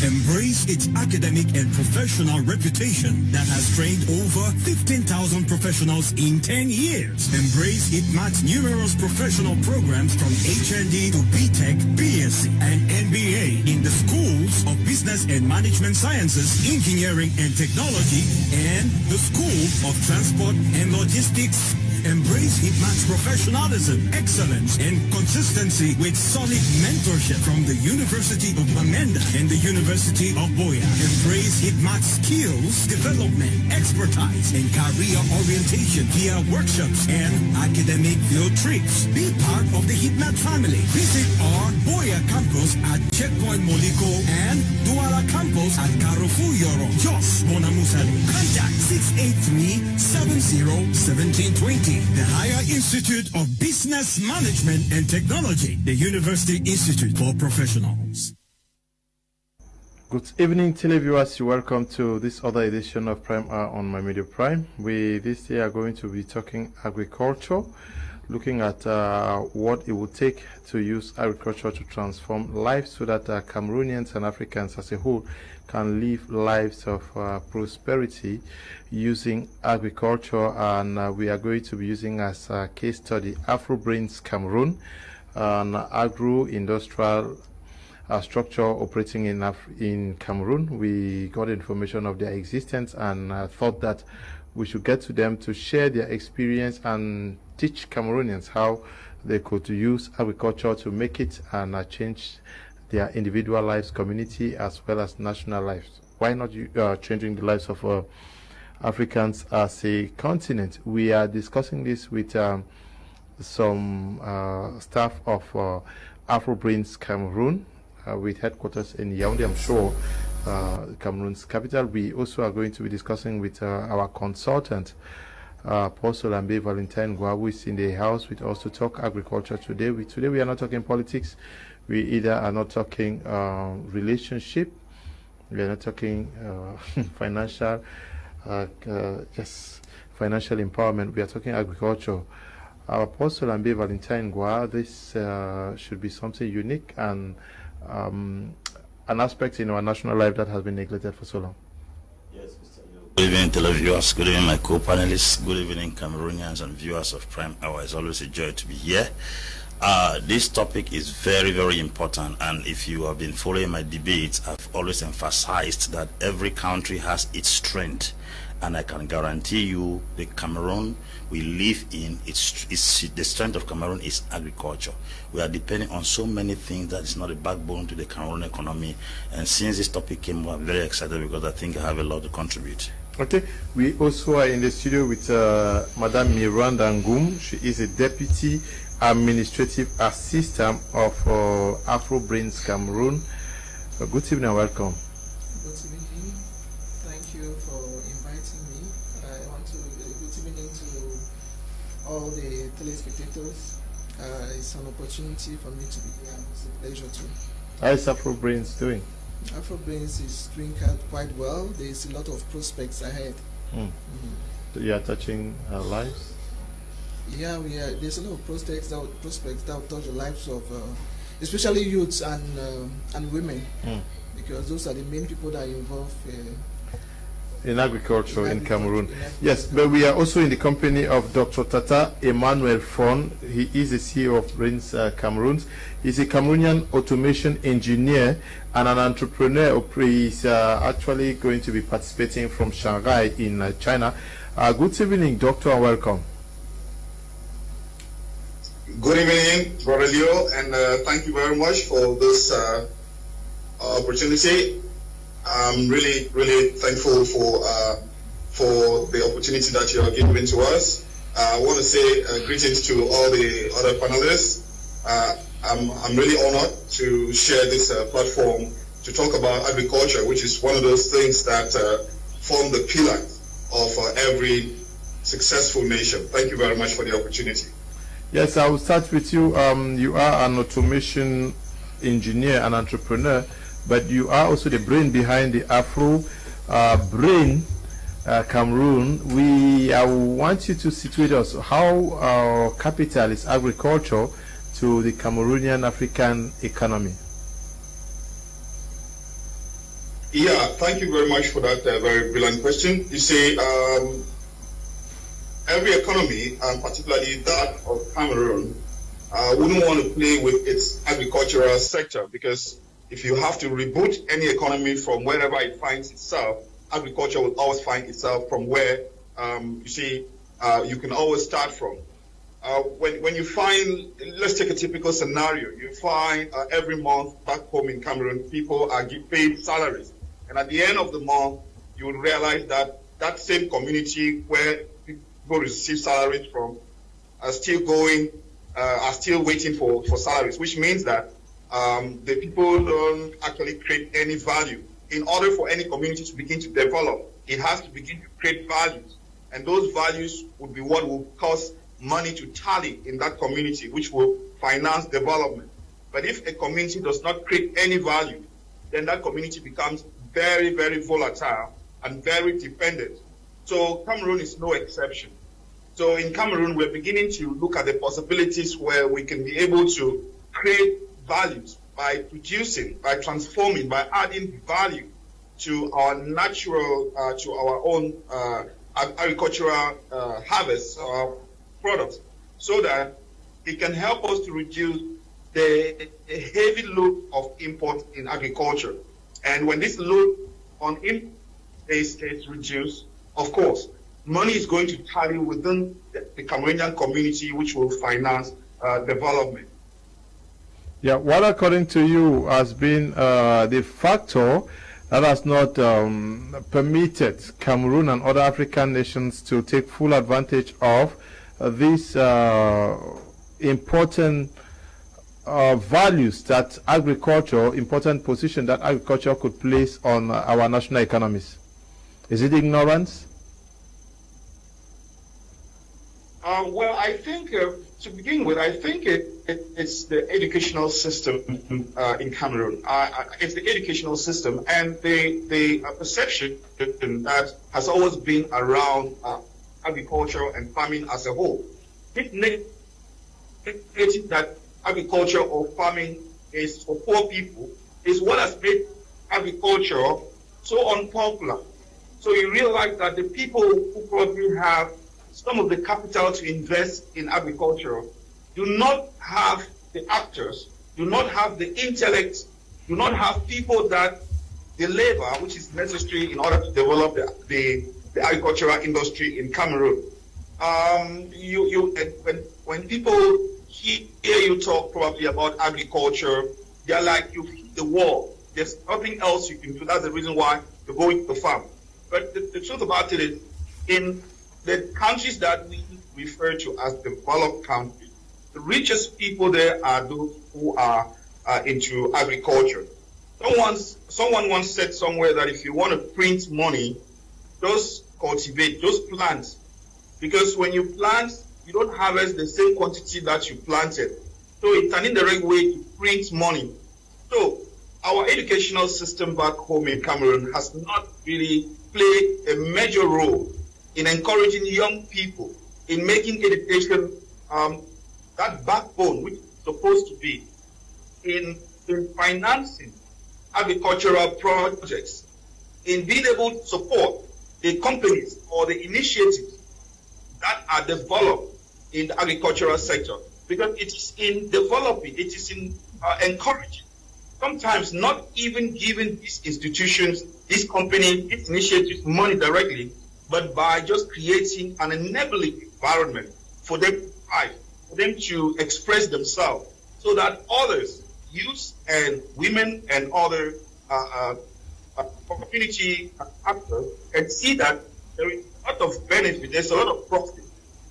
embrace its academic and professional reputation that has trained over 15,000 professionals in 10 years. Embrace HITMAT's numerous professional programs from HND to BTech, BSc, and MBA in the schools of Business and Management Sciences, Engineering and Technology, and the School of Transport and Logistics. Embrace HITMAT's professionalism, excellence, and consistency with solid mentorship from the University of Bamenda and the University of Boya. Embrace HITMAT's skills, development, expertise, and career orientation via workshops and academic field trips. Be part of the HITMAT family. Visit our Boya campus at Checkpoint Moliko and Douala campus at Carrefour Yoro, Jos, Bonamusale. Contact 683-70-1720. The Higher Institute of Business Management and Technology, the University Institute for Professionals. Good evening, televiewers. You're welcome to this other edition of Prime Hour on My Media Prime. We this year are going to be talking agriculture, looking at what it would take to use agriculture to transform lives so that Cameroonians and Africans as a whole can live lives of prosperity using agriculture. And we are going to be using as a case study Afro Brains Cameroon, an agro-industrial structure operating in Cameroon. We got information of their existence and thought that we should get to them to share their experience and teach Cameroonians how they could use agriculture to make it and change their individual lives, community, as well as national lives. Why not changing the lives of Africans as a continent? We are discussing this with some staff of Afro Brains Cameroon, with headquarters in Yaoundé, I'm sure, Cameroon's capital. We also are going to be discussing with our consultant, Paul Solambe Valentine Gua, who is in the house with us to talk agriculture today. Today we are not talking politics. We either are not talking relationship. We are not talking financial, financial empowerment. We are talking agriculture. Our Paul Solambe Valentine Gua, this should be something unique and an aspect in our national life that has been neglected for so long. Yes, Mr. Good evening, televiewers. Good evening, my co-panelists. Good evening, Cameroonians and viewers of Prime Hour. It's always a joy to be here. This topic is very, very important, and if you have been following my debates, I've always emphasized that every country has its strength, and I can guarantee you the Cameroon we live in, the strength of Cameroon is agriculture. We are depending on so many things that is not a backbone to the Cameroon economy, and since this topic came, I'm very excited because I think I have a lot to contribute. Okay, we also are in the studio with Madame Miranda Ngum. She is a Deputy Administrative Assistant of Afro Brains Cameroon. Good evening and welcome. Good evening. Thank you for inviting me. I want to good evening to all the telespectators. It's an opportunity for me to be here. It's a pleasure too. How is Afro Brains doing? Afro Brains is doing quite well. There's a lot of prospects ahead. So you are touching lives? Yeah, there's a lot of prospects that will touch the lives of especially youths and women, because those are the main people that are involved in agriculture in Cameroon. Yes, but we are also in the company of Dr. Tata Emmanuel Fon. He is the CEO of Brains Cameroon. He's a Cameroonian automation engineer and an entrepreneur. He's actually going to be participating from Shanghai in China. Good evening, Doctor, and welcome. Good evening, Brother Leo, and thank you very much for this opportunity. I'm really, really thankful for the opportunity that you are giving to us. I want to say greetings to all the other panelists. I'm really honored to share this platform to talk about agriculture, which is one of those things that form the pillar of every successful nation. Thank you very much for the opportunity. Yes, I will start with you. You are an automation engineer and entrepreneur, but you are also the brain behind the Afro Brain Cameroon. I want you to situate us how capital is agriculture to the Cameroonian African economy. Yeah, thank you very much for that very brilliant question. You see, every economy, and particularly that of Cameroon, wouldn't want to play with its agricultural sector, because if you have to reboot any economy from wherever it finds itself, agriculture will always find itself from where you can always start from. When you find, let's take a typical scenario, you find every month back home in Cameroon, people are paid salaries. And at the end of the month, you will realize that that same community where people receive salaries from are still waiting for salaries, which means that the people don't actually create any value. In order for any community to begin to develop, it has to begin to create values. And those values would be what will cause money to tally in that community, which will finance development. But if a community does not create any value, then that community becomes very, very volatile and very dependent. So Cameroon is no exception. So in Cameroon, we're beginning to look at the possibilities where we can be able to create values by producing, by transforming, by adding value to our natural, to our own agricultural harvests, products, so that it can help us to reduce the heavy load of import in agriculture. And when this load on import is reduced, of course, money is going to tally within the Cameroonian community, which will finance development. Yeah, what according to you has been the factor that has not permitted Cameroon and other African nations to take full advantage of these important values that agriculture, important position that agriculture could place on our national economies? Is it ignorance? Well, I think, to begin with, I think it's the educational system in Cameroon. It's the educational system and the perception that has always been around agriculture and farming as a whole. This negative that agriculture or farming is for poor people is what has made agriculture so unpopular. So you realize that the people who probably have some of the capital to invest in agriculture do not have the actors, do not have the intellect, do not have people that the labor which is necessary in order to develop the agricultural industry in Cameroon. When people hear you talk probably about agriculture, they're like, you've hit the wall. There's nothing else you can do. That's the reason why you're going to the farm. But the truth about it is, in the countries that we refer to as developed countries, the richest people there are those who are into agriculture. Someone once said somewhere that if you want to print money, just cultivate, just plant. Because when you plant, you don't harvest the same quantity that you planted. So it's an indirect way to print money. So our educational system back home in Cameroon has not really played a major role in encouraging young people, in making education that backbone which is supposed to be, in financing agricultural projects, in being able to support the companies or the initiatives that are developed in the agricultural sector. Because it is in developing, it is in encouraging, sometimes not even giving these institutions, these companies, these initiatives money directly, but by just creating an enabling environment for them to thrive, for them to express themselves, so that others, youth and women and other community actors can see that there is a lot of benefit, there's a lot of profit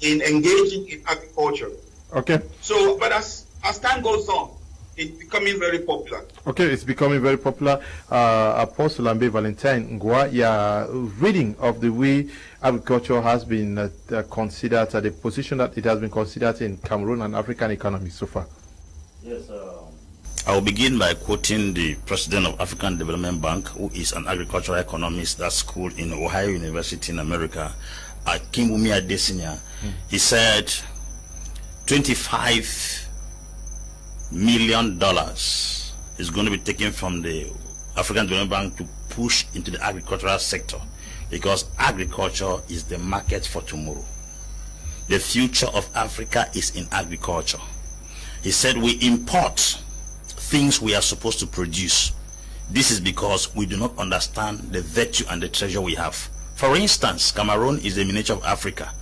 in engaging in agriculture. Okay. So, but as time goes on, it's becoming very popular. Okay, it's becoming very popular. Apostle Ambe Valentine Ngwa, your reading of the way agriculture has been considered, the position that it has been considered in Cameroon and African economy so far. Yes, I will begin by quoting the president of African Development Bank, who is an agricultural economist that's schooled in Ohio University in America, Kimbumi Adesina. He said $25 million is going to be taken from the African Development Bank to push into the agricultural sector, because agriculture is the market for tomorrow. The future of Africa is in agriculture. He said we import things we are supposed to produce. This is because we do not understand the virtue and the treasure we have. For instance, Cameroon is the miniature of Africa.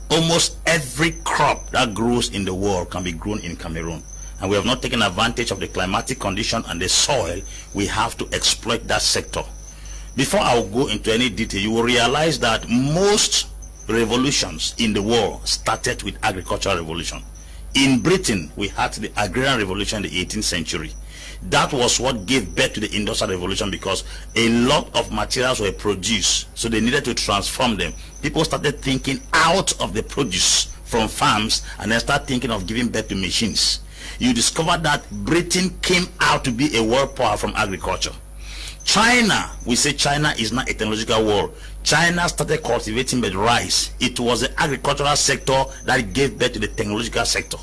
Almost every crop that grows in the world can be grown in Cameroon. And we have not taken advantage of the climatic condition and the soil. We have to exploit that sector. Before I will go into any detail, you will realize that most revolutions in the world started with agricultural revolution. In Britain, we had the agrarian revolution in the 18th century. That was what gave birth to the industrial revolution, because a lot of materials were produced, so they needed to transform them. People started thinking out of the produce from farms and then start thinking of giving birth to machines. You discover that Britain came out to be a world power from agriculture. China, we say China is not a technological world. China started cultivating with rice. It was the agricultural sector that gave birth to the technological sector.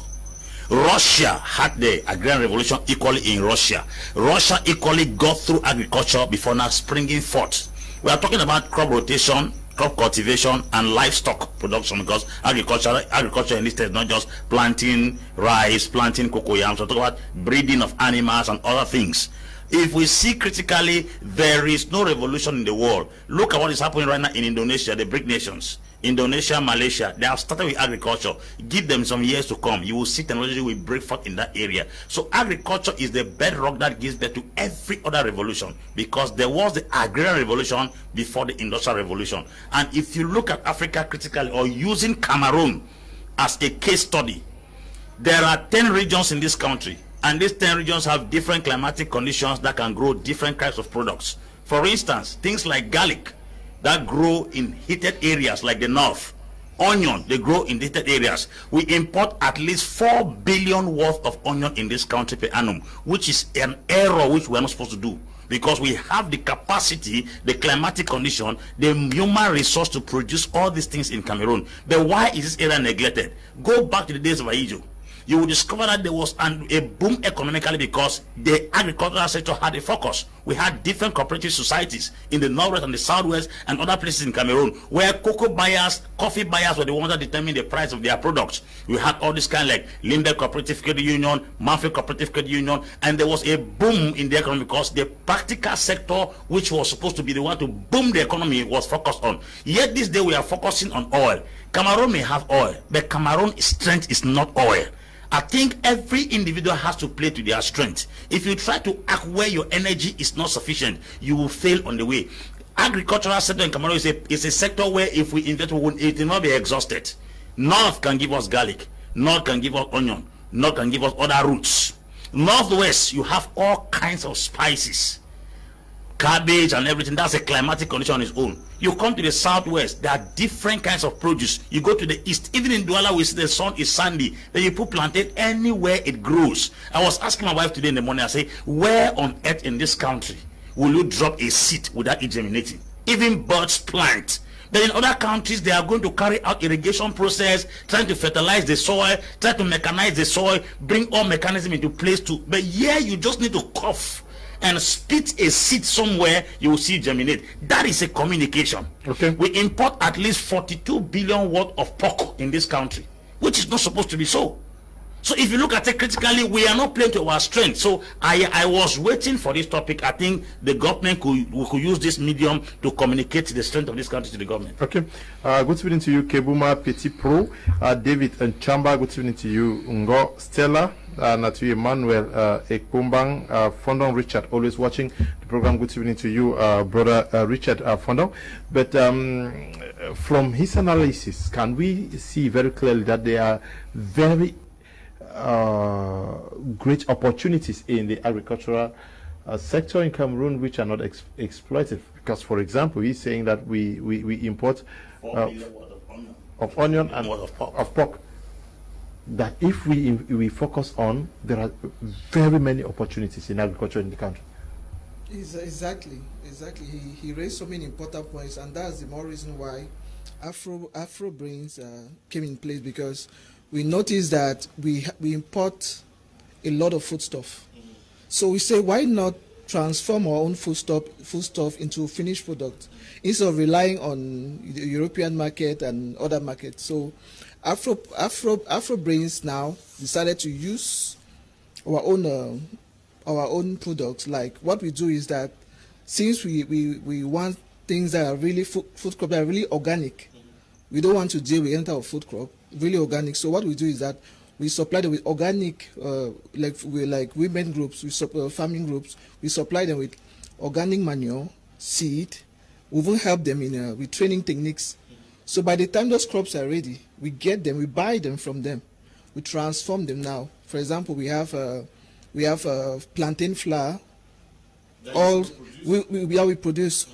Russia had the agrarian revolution equally in Russia. Russia equally got through agriculture before now springing forth. We are talking about crop rotation, crop cultivation, and livestock production, because agriculture in this state is not just planting rice, planting cocoyams. We're talking about breeding of animals and other things. If we see critically, there is no revolution in the world. Look at what is happening right now in Indonesia, the BRIC nations. Indonesia, Malaysia, they have started with agriculture. Give them some years to come. You will see technology will break forth in that area. So agriculture is the bedrock that gives birth to every other revolution, because there was the agrarian revolution before the industrial revolution. And if you look at Africa critically, or using Cameroon as a case study, there are 10 regions in this country. And these 10 regions have different climatic conditions that can grow different types of products. For instance, things like garlic that grow in heated areas like the north. Onion, they grow in heated areas. We import at least 4 billion worth of onion in this country per annum, which is an error which we're not supposed to do, because we have the capacity, the climatic condition, the human resource to produce all these things in Cameroon. But why is this area neglected? Go back to the days of Aïdjo. You will discover that there was a boom economically because the agricultural sector had a focus. We had different cooperative societies in the northwest and the southwest and other places in Cameroon, where cocoa buyers, coffee buyers were the ones that determined the price of their products. We had all this kind like Limber Cooperative Credit Union, Manfred Cooperative Credit Union, and there was a boom in the economy because the practical sector, which was supposed to be the one to boom the economy, was focused on. Yet this day we are focusing on oil. Cameroon may have oil, but Cameroon's strength is not oil. I think every individual has to play to their strength. If you try to act where your energy is not sufficient, you will fail on the way. Agricultural sector in Cameroon is a sector where if we invest, it will not be exhausted. North can give us garlic. North can give us onion. North can give us other roots. Northwest, you have all kinds of spices, cabbage and everything. That's a climatic condition on its own. You come to the southwest, there are different kinds of produce. You go to the east, even in Douala, we see the sun is sandy. Then you put plantain anywhere it grows. I was asking my wife today in the morning, I say, where on earth in this country will you drop a seed without it germinating? Even birds plant. Then in other countries, they are going to carry out irrigation process, trying to fertilize the soil, try to mechanize the soil, bring all mechanism into place too. But here you just need to cough and spit a seed somewhere, you will see germinate. That is a communication. Okay. We import at least 42 billion worth of pork in this country, which is not supposed to be so. So if you look at it critically, we are not playing to our strength. So I was waiting for this topic. I think the government could use this medium to communicate the strength of this country to the government. Okay. Good evening to you, Kebuma Petit Pro, David and Chamba. Good evening to you, Ngo Stella. To you, Emmanuel Ekpumbang, Fondon Richard, always watching the program. Good evening to you, brother Richard Fondon. But from his analysis, can we see very clearly that there are very great opportunities in the agricultural sector in Cameroon which are not exploited? Because, for example, he's saying that we import of onion and of pork. That if we focus on, there are very many opportunities in agriculture in the country. Exactly. He raised so many important points, and that's the more reason why Afro Brains came in place, because we noticed that we import a lot of foodstuff. So we say, why not transform our own foodstuff into finished product instead of relying on the European market and other markets. So Afro Brains now decided to use our own products. Like what we do is that since we want things that are really food crop that are really organic, we don't want to deal with any type of food crop, really organic. So what we do is that we supply them with organic, like women groups, farming groups. We supply them with organic manure, seed. We even help them in with training techniques. So by the time those crops are ready, we get them, we buy them from them, we transform them now. For example, we have plantain flour. All we produce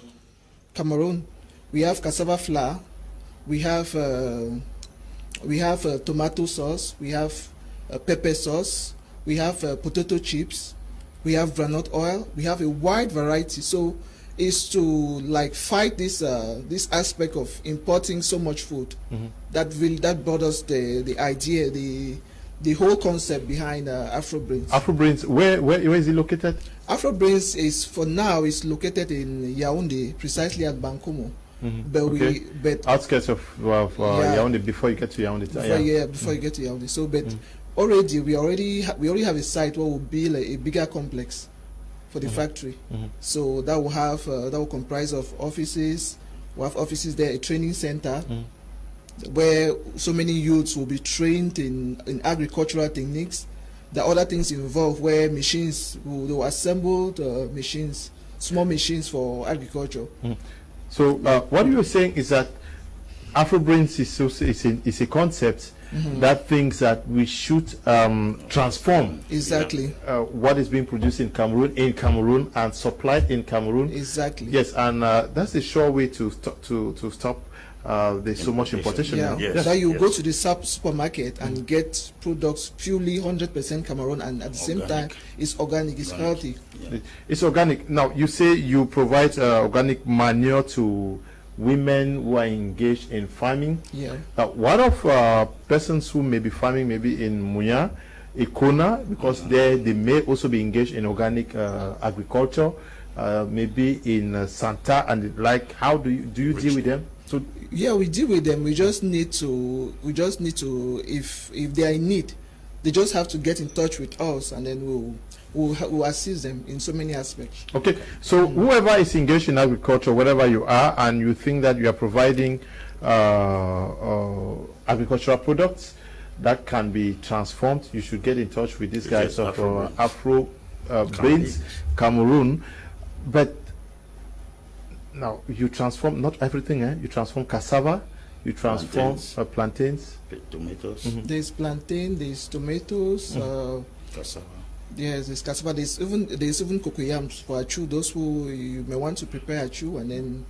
Cameroon. We have cassava flour. We have tomato sauce, we have pepper sauce, we have potato chips, we have groundnut oil, we have a wide variety. So it's to like fight this this aspect of importing so much food. That brought us the idea, the whole concept behind Afro Brains. Afro Brains, where is it located? Afro Brains is for now is located in Yaoundé, precisely at Bankomo. But outskirts of Yaoundé before you get to Yaoundé. Before you get to Yaoundé. So, but already we already have a site where we'll build a bigger complex for the factory. So that will comprise of offices. We'll have offices there, a training center where so many youths will be trained in agricultural techniques. The other things involved where machines will assemble machines, small machines for agriculture. So what you're saying is that Afro Brains is a concept that thinks that we should transform exactly what is being produced in Cameroon and supplied in Cameroon. Exactly. Yes, and that's a sure way to stop there's so much importation now. Yes. That you go to the supermarket and get products purely 100% Cameroon, and at the same time it's organic, it's healthy. It's organic. Now you say you provide organic manure to women who are engaged in farming. What of persons who may be farming maybe in Munya, Ikona, because they may also be engaged in organic agriculture, maybe in Santa and like. How do you deal with them? So yeah, we deal with them. We just need to if they are in need, they just have to get in touch with us, and then we'll assist them in so many aspects. Okay, so whoever is engaged in agriculture, wherever you are, and you think that you are providing agricultural products that can be transformed, you should get in touch with these guys of Afro Brains, Cameroon. But now you transform not everything, you transform cassava, you transform plantains, tomatoes. There's plantain, there's tomatoes, cassava. Yes, there's cassava. There's even cocoyams for achu. Those who you may want to prepare achu, and then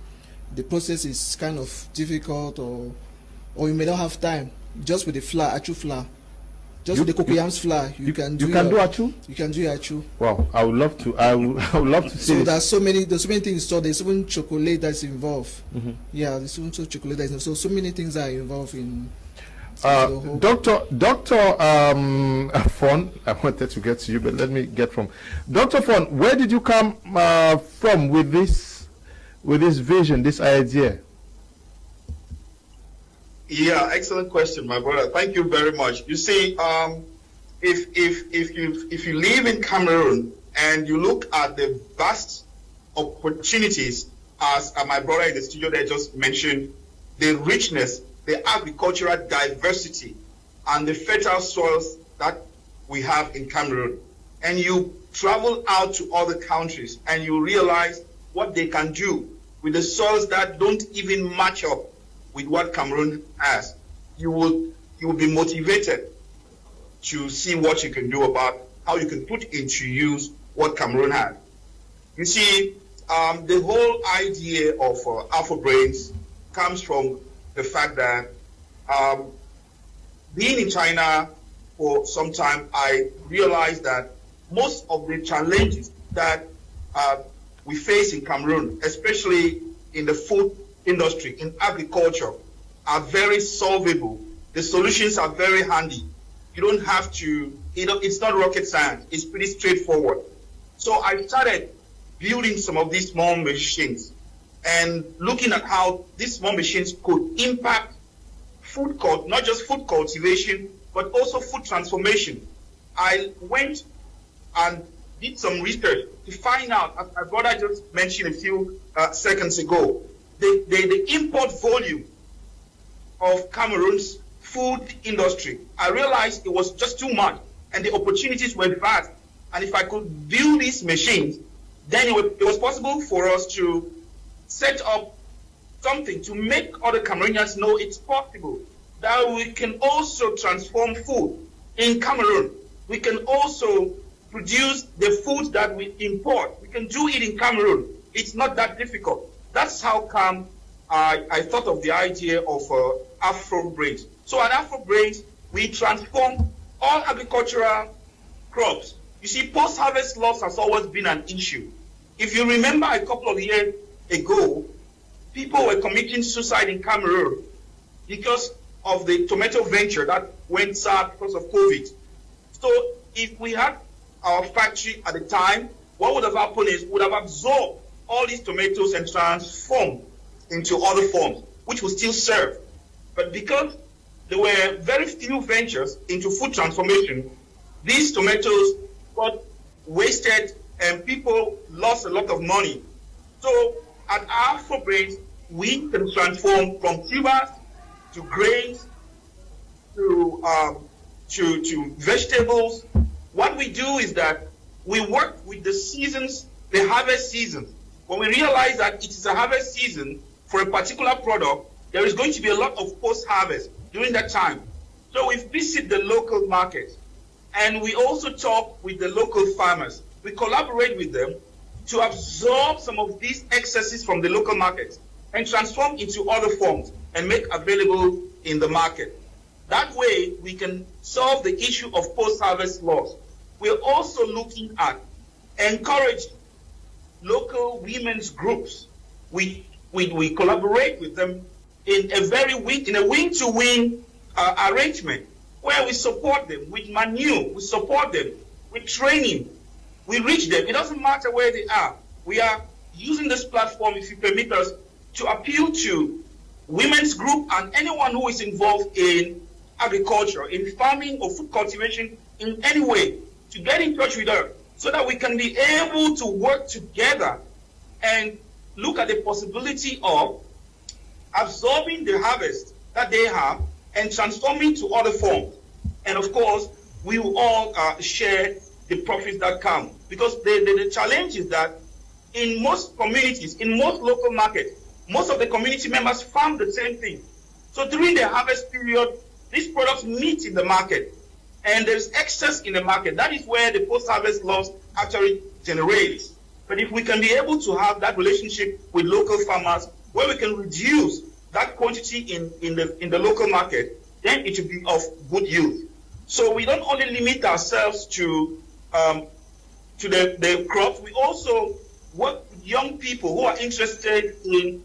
the process is kind of difficult, or you may not have time. Just with the flour, achu flour, just with the cocoyams flour, you can do achu. You can do achu. Wow, I would love to. I would love to see. So there's so many things. So there's even chocolate that's involved. Yeah, there's even chocolate that's involved. So many things are involved in. Dr. Fon, I wanted to get to you, but let me get from Dr. Fon. Where did you come from with this vision, this idea? Yeah, excellent question, my brother. Thank you very much. You see, if you live in Cameroon and you look at the vast opportunities, as my brother in the studio there just mentioned, the richness, the agricultural diversity, and the fertile soils that we have in Cameroon, and you travel out to other countries and you realize what they can do with the soils that don't even match up with what Cameroon has, you will be motivated to see what you can do about how you can put into use what Cameroon has. You see, the whole idea of Afro Brains comes from the fact that being in China for some time, I realized that most of the challenges that we face in Cameroon, especially in the food industry, in agriculture, are very solvable. The solutions are very handy. You don't have to, it's not rocket science. It's pretty straightforward. So I started building some of these small machines and looking at how these small machines could impact food not just food cultivation, but also food transformation. I went and did some research to find out, as my brother just mentioned a few seconds ago, the import volume of Cameroon's food industry. I realized it was just too much and the opportunities were vast. And if I could build these machines, then it was possible for us to set up something to make other Cameroonians know it's possible, that we can also transform food in Cameroon. We can also produce the food that we import. We can do it in Cameroon. It's not that difficult. That's how come I thought of the idea of Afro Brains. So at Afro Brains, we transform all agricultural crops. You see, post-harvest loss has always been an issue. If you remember a couple of years ago, people were committing suicide in Cameroon because of the tomato venture that went south because of COVID. So if we had our factory at the time, what would have happened is we would have absorbed all these tomatoes and transformed into other forms, which would still serve. But because there were very few ventures into food transformation, these tomatoes got wasted and people lost a lot of money. So at Afro Brains, we can transform from tubers to grains to vegetables. What we do is that we work with the seasons, the harvest season. When we realize that it is a harvest season for a particular product, there is going to be a lot of post-harvest during that time. So we visit the local markets and we also talk with the local farmers. We collaborate with them to absorb some of these excesses from the local markets and transform into other forms and make available in the market. That way, we can solve the issue of post-harvest loss. We're also looking at encourage local women's groups. We collaborate with them in a win-to-win arrangement where we support them with manure, we support them with training, we reach them. It doesn't matter where they are. We are using this platform, if you permit us, to appeal to women's group and anyone who is involved in agriculture, in farming or food cultivation in any way, to get in touch with us so that we can be able to work together and look at the possibility of absorbing the harvest that they have and transforming to other forms. And of course, we will all share the profits that come. Because the challenge is that in most communities, in most local markets, most of the community members farm the same thing. So during the harvest period, these products meet in the market and there's excess in the market. That is where the post-harvest loss actually generates. But if we can be able to have that relationship with local farmers where we can reduce that quantity in the local market, then it will be of good use. So we don't only limit ourselves to the crops, we also work with young people who are interested in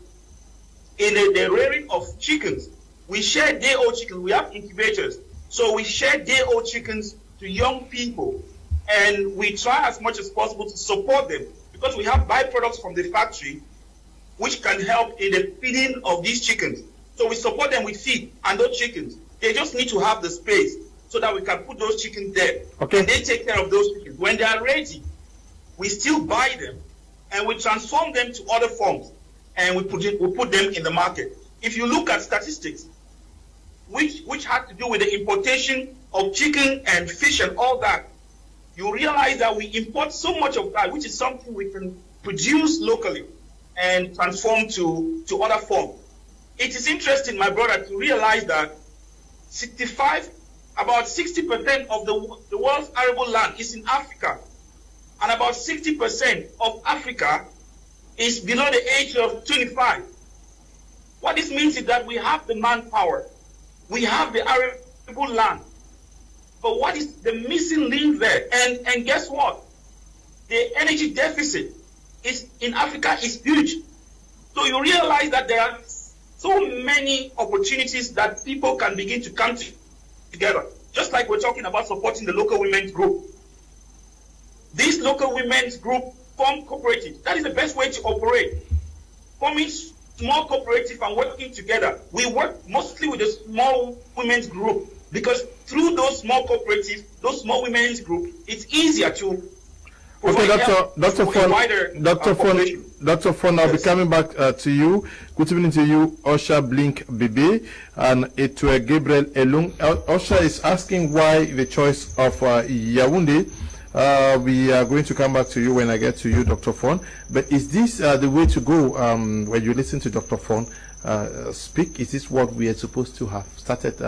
the rearing of chickens. We share day-old chickens. We have incubators. So we share day-old chickens to young people. And we try as much as possible to support them because we have byproducts from the factory which can help in the feeding of these chickens. So we support them with feed and those chickens. They just need to have the space so that we can put those chickens there. Okay. And they take care of those chickens. When they are ready, we still buy them and we transform them to other forms and we put them in the market. If you look at statistics, which had to do with the importation of chicken and fish and all that, you realize that we import so much of that, which is something we can produce locally and transform to other forms. It is interesting, my brother, to realize that about 60% of the world's arable land is in Africa, and about 60% of Africa is below the age of 25. What this means is that we have the manpower, we have the arable land, but what is the missing link there? And guess what? The energy deficit in Africa is huge. So you realize that there are so many opportunities that people can begin to come together. Just like we're talking about supporting the local women's group. This local women's group form cooperatives. That is the best way to operate. Forming small cooperative and working together. We work mostly with the small women's group because through those small cooperatives, those small women's group, it's easier to okay, Dr. Fon, I'll be coming back to you. Good evening to you, Osha Blink Bibi and Etue Gabriel Elung. Osha is asking why the choice of Yaoundé. We are going to come back to you when I get to you, Dr. Fon. But is this the way to go when you listen to Dr. Fon speak? Is this what we are supposed to have started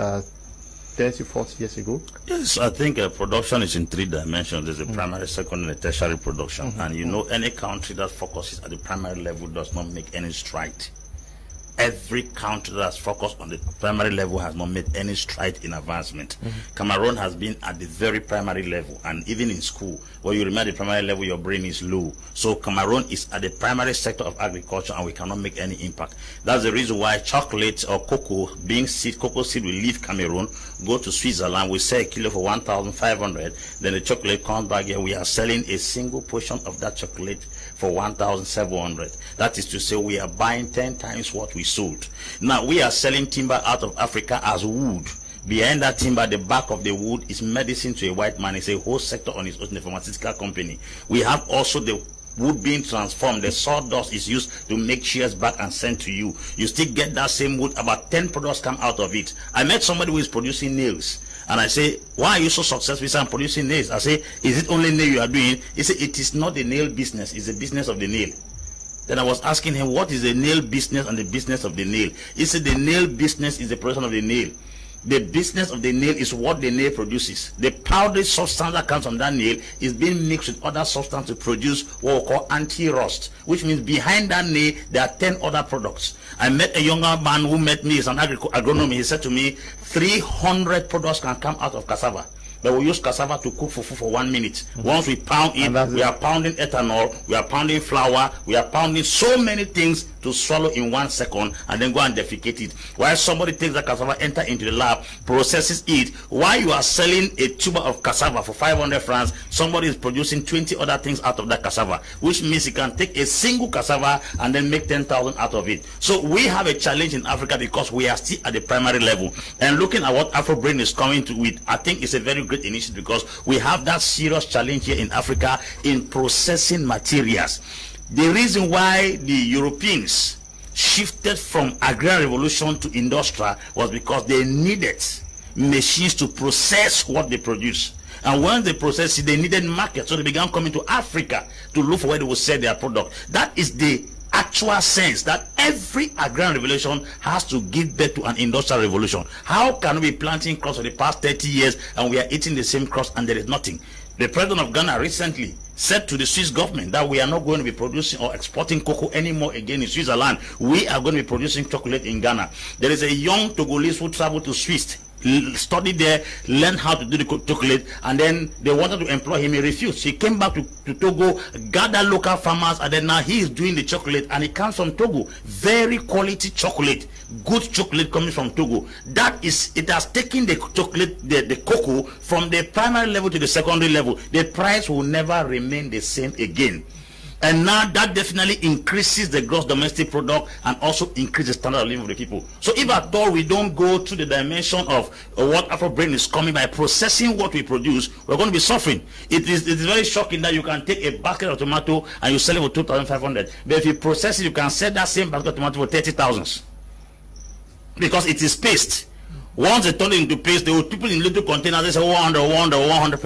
30, 40 years ago? Yes, I think production is in 3 dimensions. There's a primary, secondary, and tertiary production. And you know, any country that focuses at the primary level does not make any stride. Every country that's focused on the primary level has not made any stride in advancement. Cameroon has been at the very primary level, and even in school, when you remain at the primary level, your brain is low. So Cameroon is at the primary sector of agriculture, and we cannot make any impact. That's the reason why chocolate or cocoa, being seed, cocoa seed will leave Cameroon, go to Switzerland, we sell a kilo for 1,500, then the chocolate comes back here, we are selling a single portion of that chocolate for 1,700. That is to say, we are buying 10 times what we sold. Now, we are selling timber out of Africa as wood. Behind that timber, the back of the wood is medicine to a white man. It's a whole sector on its own, a pharmaceutical company. We have also the wood being transformed. The sawdust is used to make chairs back and sent to you. You still get that same wood. About 10 products come out of it. I met somebody who is producing nails. And I say, why are you so successful? I'm producing nails. I say, is it only nail you are doing? He said, it is not the nail business. It's the business of the nail. Then I was asking him, what is the nail business and the business of the nail? He said, the nail business is the production of the nail. The business of the nail is what the nail produces. The powdery substance that comes from that nail is being mixed with other substance to produce what we call anti-rust, which means behind that nail, there are 10 other products. I met a younger man who met me as an agronomist. He said to me, 300 products can come out of cassava. But we use cassava to cook fufu for 1 minute. Once we pound it, we are pounding ethanol, we are pounding flour, we are pounding so many things to swallow in 1 second and then go and defecate it. While somebody takes the cassava, enter into the lab, processes it. While you are selling a tuber of cassava for 500 francs, somebody is producing 20 other things out of that cassava, which means you can take a single cassava and then make 10,000 out of it. So we have a challenge in Africa because we are still at the primary level. And looking at what Afro Brain is coming to with, I think it's a very great initiative because we have that serious challenge here in Africa in processing materials. The reason why the Europeans shifted from agrarian revolution to industrial was because they needed machines to process what they produce. And when they processed it, they needed markets, so they began coming to Africa to look for where they would sell their product. That is the actual sense that every agrarian revolution has to give birth to an industrial revolution. How can we be planting crops for the past 30 years and we are eating the same crops and there is nothing? The president of Ghana recently said to the Swiss government that we are not going to be producing or exporting cocoa anymore again in Switzerland. We are going to be producing chocolate in Ghana. There is a young Togolese who traveled to Swiss, studied there, learned how to do the chocolate, and then they wanted to employ him. He refused. He came back to Togo, gathered local farmers, and then now he is doing the chocolate, and it comes from Togo. Very quality chocolate, good chocolate coming from Togo. That is, it has taken the chocolate, the cocoa from the primary level to the secondary level. The price will never remain the same again. And now that definitely increases the gross domestic product and also increases the standard of living of the people. So if at all we don't go to the dimension of what Afro Brain is coming by processing what we produce, we're going to be suffering. It is very shocking that you can take a basket of tomato and you sell it for 2,500. But if you process it, you can sell that same basket of tomato for 30,000. Because it is paste. Once they turn it into paste, they will put it in little containers. They say 100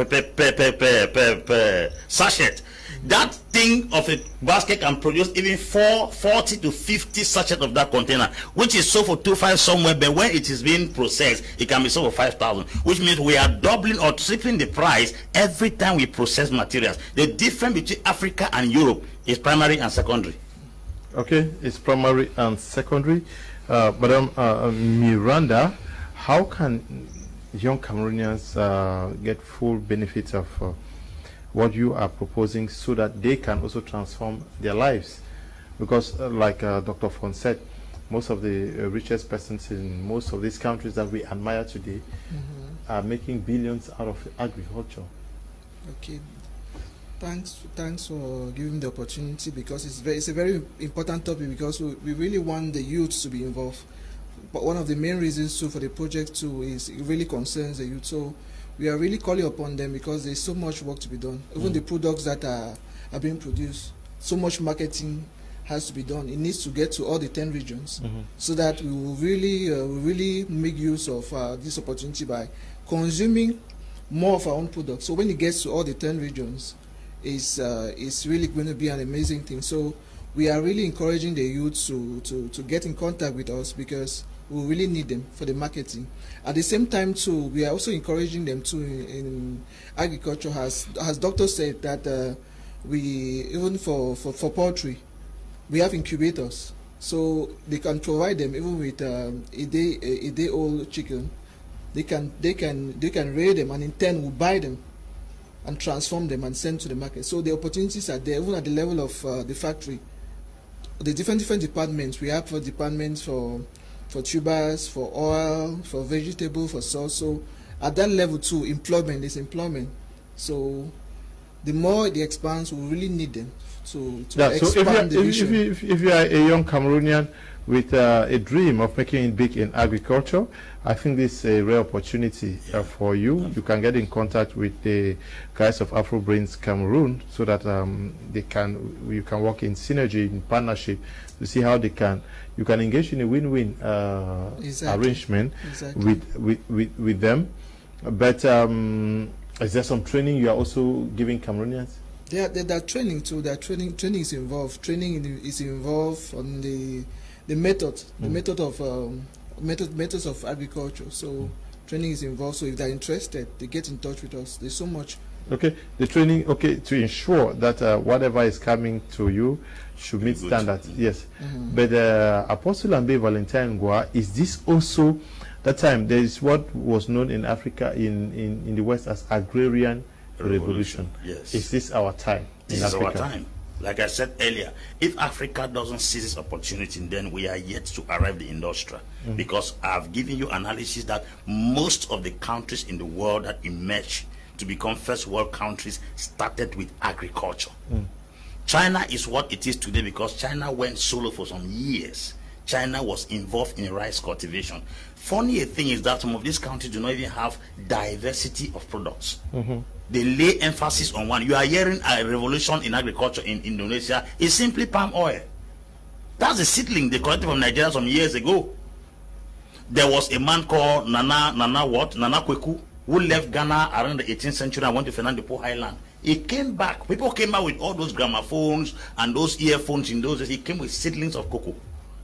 per sachet. That thing of a basket can produce even 40 to 50 sachets of that container, which is sold for 2,500 somewhere, but when it is being processed, it can be sold for 5,000, which means we are doubling or tripling the price every time we process materials. The difference between Africa and Europe is primary and secondary. Okay, it's primary and secondary. Madam Miranda, how can young Cameroonians get full benefits of what you are proposing so that they can also transform their lives? Because like Dr. Fon said, most of the richest persons in most of these countries that we admire today are making billions out of agriculture. Okay. Thanks for giving the opportunity, because it's a very important topic, because we really want the youth to be involved. But one of the main reasons too for the project too is it really concerns the youth. So we are really calling upon them, because there's so much work to be done. Even the products that are being produced, so much marketing has to be done. It needs to get to all the 10 regions, so that we will really make use of this opportunity by consuming more of our own products. So when it gets to all the 10 regions, it's really going to be an amazing thing. So we are really encouraging the youth to get in contact with us, because we really need them for the marketing. At the same time too, we are also encouraging them too in agriculture. As Doctor said, that we, even for poultry, we have incubators, so they can provide them even with a day old chicken. They can rear them, and in turn will buy them and transform them and send to the market. So the opportunities are there, even at the level of the factory. The different departments, we have departments for tubers, for oil, for vegetable, for sauce. So at that level too, employment is employment. So the more it expands, we really need them to expand the vision. If you are a young Cameroonian with a dream of making it big in agriculture, I think this is a rare opportunity for you. You can get in contact with the guys of Afro Brains Cameroon, so that you can work in synergy, in partnership, to see how you can engage in a win-win arrangement with them. But is there some training you are also giving Cameroonians? They're training too. Training is involved. Training is involved on the methods of agriculture. So training is involved. So if they're interested, they get in touch with us. There's so much. Okay, the training, to ensure that whatever is coming to you should meet standards. Yes, but Apostle Ambe Valentine Gua, is this also that time? There is what was known in Africa, in the West, as agrarian revolution. Yes, is this our time? This is our time. Like I said earlier, if Africa doesn't seize this opportunity, then we are yet to arrive the industry. Because I've given you analysis that most of the countries in the world that emerged to become first world countries started with agriculture. China is what it is today because China went solo for some years. China was involved in rice cultivation. Funny thing is that some of these countries do not even have diversity of products. They lay emphasis on one. You are hearing a revolution in agriculture in Indonesia. It's simply palm oil. That's the seedling they collected from Nigeria some years ago. There was a man called Nana Kweku, who left Ghana around the 18th century and went to Fernando Po Highland. He came back. People came out with all those gramophones and those earphones in those days. He came with seedlings of cocoa.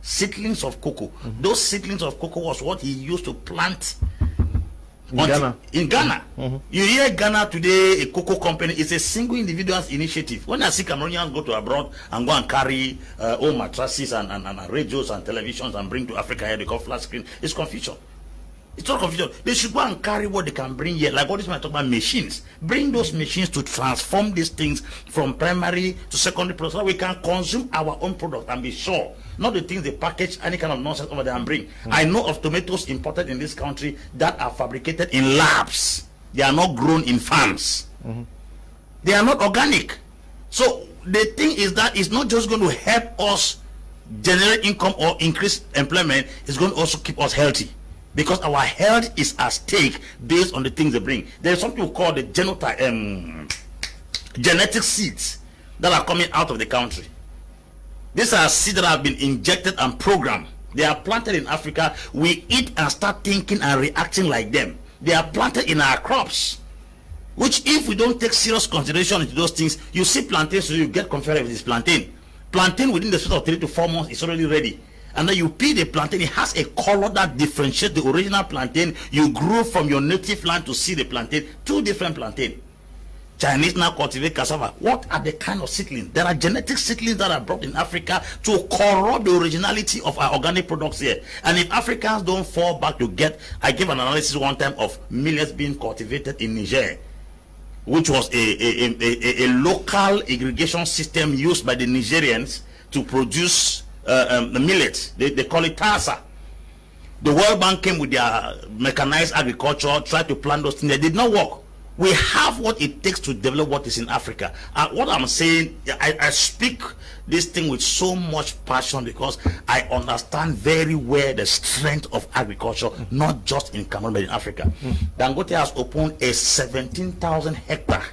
Seedlings of cocoa. Those seedlings of cocoa was what he used to plant in Ghana. You hear Ghana today, a cocoa company, is a single individual's initiative. When I see Cameroonians go to abroad and go and carry old mattresses and radios and televisions and bring to Africa here, they call flat screen, it's confusion. It's not confusion. They should go and carry what they can bring here. Like what this man talk about, machines. Bring those machines to transform these things from primary to secondary products, so that we can consume our own product and be sure. Not the things they package any kind of nonsense over there and bring. I know of tomatoes imported in this country that are fabricated in labs. They are not grown in farms. They are not organic. So the thing is that it's not just going to help us generate income or increase employment. It's going to also keep us healthy. Because our health is at stake based on the things they bring. There is something we call the genetic seeds that are coming out of the country. These are seeds that have been injected and programmed. They are planted in Africa. We eat and start thinking and reacting like them. They are planted in our crops. Which, if we don't take serious consideration into those things, you see plantain, so you get confused with this plantain. Plantain within the space of 3 to 4 months is already ready. And then you peel the plantain, it has a color that differentiates the original plantain you grew from your native land to see the plantain. 2 different plantain. Chinese now cultivate cassava. What are the kind of seedlings? There are genetic seedlings that are brought in Africa to corrupt the originality of our organic products here. And if Africans don't fall back to get, I gave an analysis one time of millets being cultivated in Niger, which was a local irrigation system used by the Nigerians to produce the millet. They call it tasa. The World Bank came with their mechanized agriculture, tried to plant those things. They did not work. We have what it takes to develop what is in Africa. What I'm saying, I speak this thing with so much passion because I understand very well the strength of agriculture, not just in Cameroon but in Africa. Dangote has opened a 17,000 hectare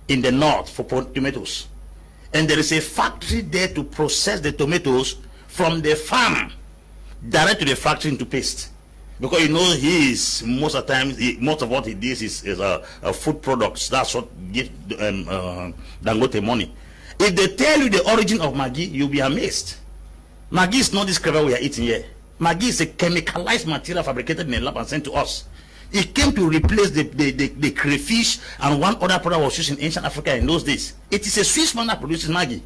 in the north for tomatoes, and there is a factory there to process the tomatoes from the farm direct to the factory into paste. Because you know he is most of the time most of what he does is food products. That's what gives Dangote money. If they tell you the origin of Maggi, you'll be amazed. Maggi is not this crab we are eating here. Maggi is a chemicalized material fabricated in a lab and sent to us. It came to replace the crayfish and one other product was used in ancient Africa in those days. It is a Swiss man that produces Maggi.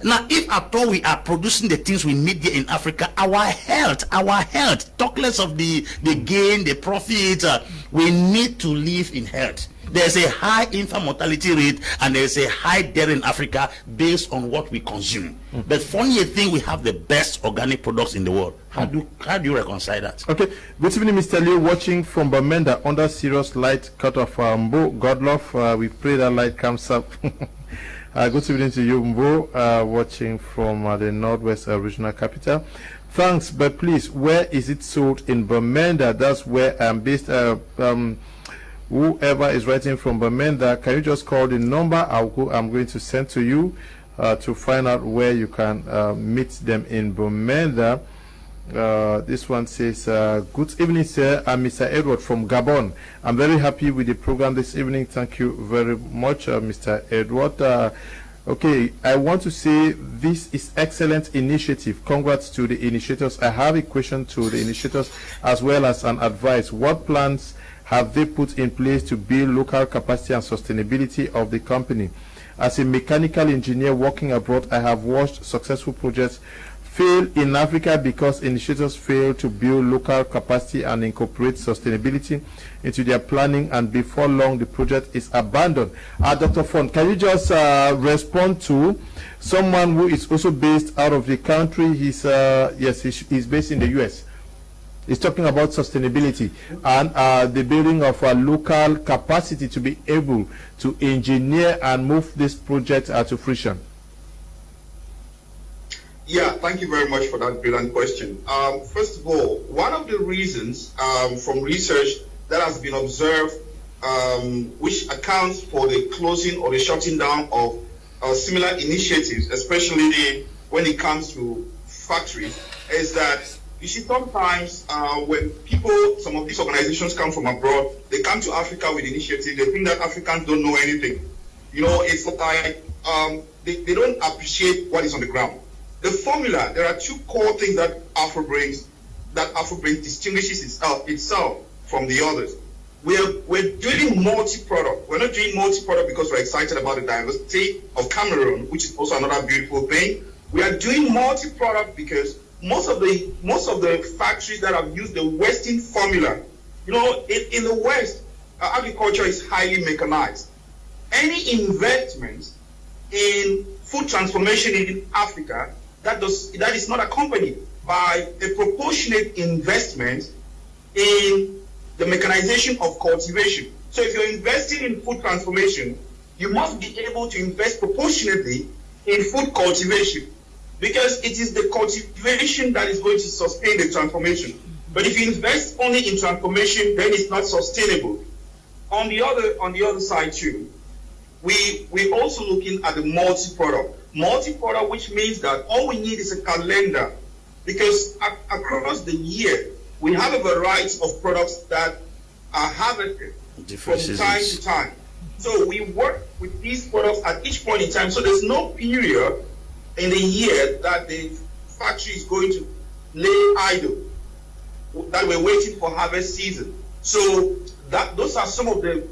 Now, if at all we are producing the things we need here in Africa, our health, talk less of the gain, the profit, we need to live in health. There's a high infant mortality rate and there's a high death in Africa based on what we consume. But funny thing, we have the best organic products in the world. How do you reconcile that? Okay, good evening, Mr. Liu, watching from Bamenda under serious light cut off Mbo. God love, we pray that light comes up. Good evening to you, Mbo, watching from the Northwest Regional Capital. Thanks, but please, where is it sold in Bamenda? That's where I'm based. Whoever is writing from Bamenda, can you just call the number I'm going to send to you to find out where you can meet them in Bamenda. This one says, good evening, sir. I'm Mr. Edward from Gabon. I'm very happy with the program this evening. Thank you very much, Mr. Edward. Okay, I want to say this is excellent initiative. Congrats to the initiators. I have a question to the initiators as well as an advice. What plans have they put in place to build local capacity and sustainability of the company? As a mechanical engineer working abroad, I have watched successful projects fail in Africa because initiators fail to build local capacity and incorporate sustainability into their planning, and before long the project is abandoned. Dr. Font, can you just respond to someone who is also based out of the country? He's he's based in the US. He's talking about sustainability and the building of a local capacity to be able to engineer and move this project to fruition. Yeah, thank you very much for that brilliant question. First of all, one of the reasons from research that has been observed which accounts for the closing or the shutting down of similar initiatives, especially when it comes to factories, is that you see sometimes when some of these organizations come from abroad, they come to Africa with initiatives, they think that Africans don't know anything. You know, it's like they don't appreciate what is on the ground. The formula, there are two core things that Afro Brains distinguishes itself from the others. We're doing multi-product. We're not doing multi-product because we're excited about the diversity of Cameroon, which is also another beautiful thing. We are doing multi-product because most of the factories that have used the Western formula, you know, in the West, agriculture is highly mechanized. Any investment in food transformation in Africa that is not accompanied by a proportionate investment in the mechanization of cultivation. So if you're investing in food transformation, you must be able to invest proportionately in food cultivation, because it is the cultivation that is going to sustain the transformation. But if you invest only in transformation, then it's not sustainable. On the other side too, we're also looking at the multi-product. Multi-product, which means that all we need is a calendar, because across the year, we have a variety of products that are harvested from time to time. So we work with these products at each point in time. So there's no period in the year that the factory is going to lay idle, that we're waiting for harvest season. So those are some of the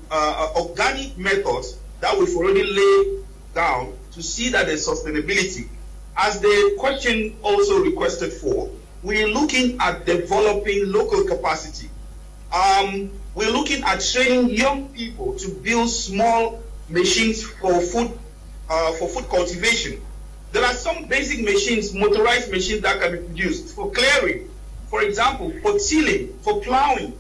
organic methods that we've already laid down to see that there's sustainability. As the question also requested for, we're looking at developing local capacity. We're looking at training young people to build small machines for food cultivation. There are some basic machines, motorized machines that can be produced for clearing, for example, for tilling, for plowing.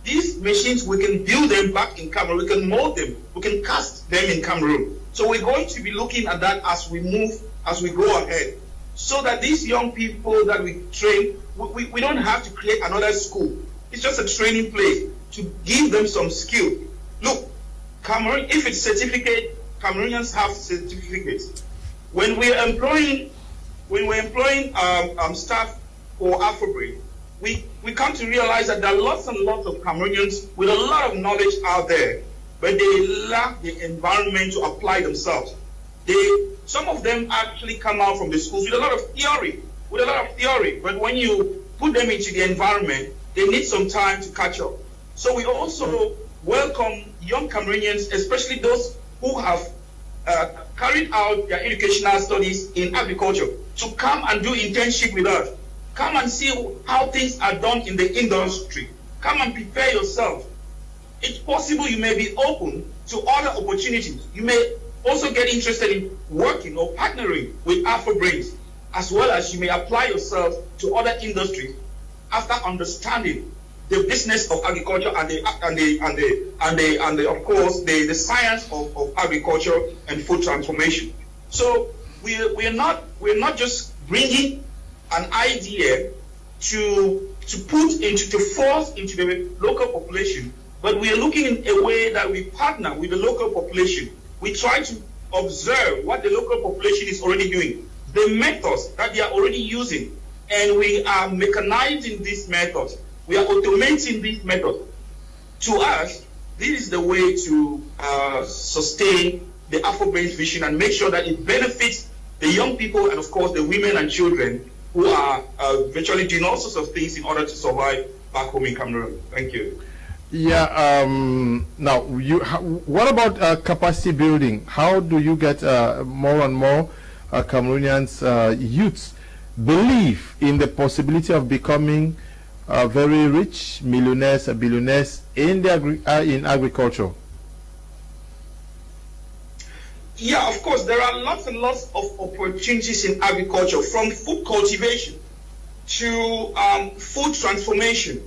these machines, we can build them back in Cameroon, we can mold them, we can cast them in Cameroon. So we're going to be looking at that as we move, as we go ahead, so that these young people that we train, we don't have to create another school. It's just a training place to give them some skill. Look, Cameroon, if it's certificate, Cameroonians have certificates. When we're employing staff for Afro Brains, we come to realize that there are lots and lots of Cameroonians with a lot of knowledge out there, but they lack the environment to apply themselves. Some of them actually come out from the schools with a lot of theory, but when you put them into the environment, they need some time to catch up. So we also welcome young Cameroonians, especially those who have carried out their educational studies in agriculture, to come and do internship with us. Come and see how things are done in the industry. Come and prepare yourself. It's possible you may be open to other opportunities. You may also get interested in working or partnering with Afro Brains, as well as you may apply yourself to other industries after understanding the business of agriculture and of course the science of agriculture and food transformation. So we're not just bringing an idea to force into the local population, but we are looking in a way that we partner with the local population. We try to observe what the local population is already doing, the methods that they are already using, and we are mechanizing these methods. We are automating these methods. To us, this is the way to sustain the Afro Brains vision and make sure that it benefits the young people and, of course, the women and children who are virtually doing all sorts of things in order to survive back home in Cameroon. Thank you. Yeah. Now, what about capacity building? How do you get more and more Cameroonians, youths, believe in the possibility of becoming very rich millionaires and billionaires in agriculture? Yeah, of course, there are lots and lots of opportunities in agriculture, from food cultivation to food transformation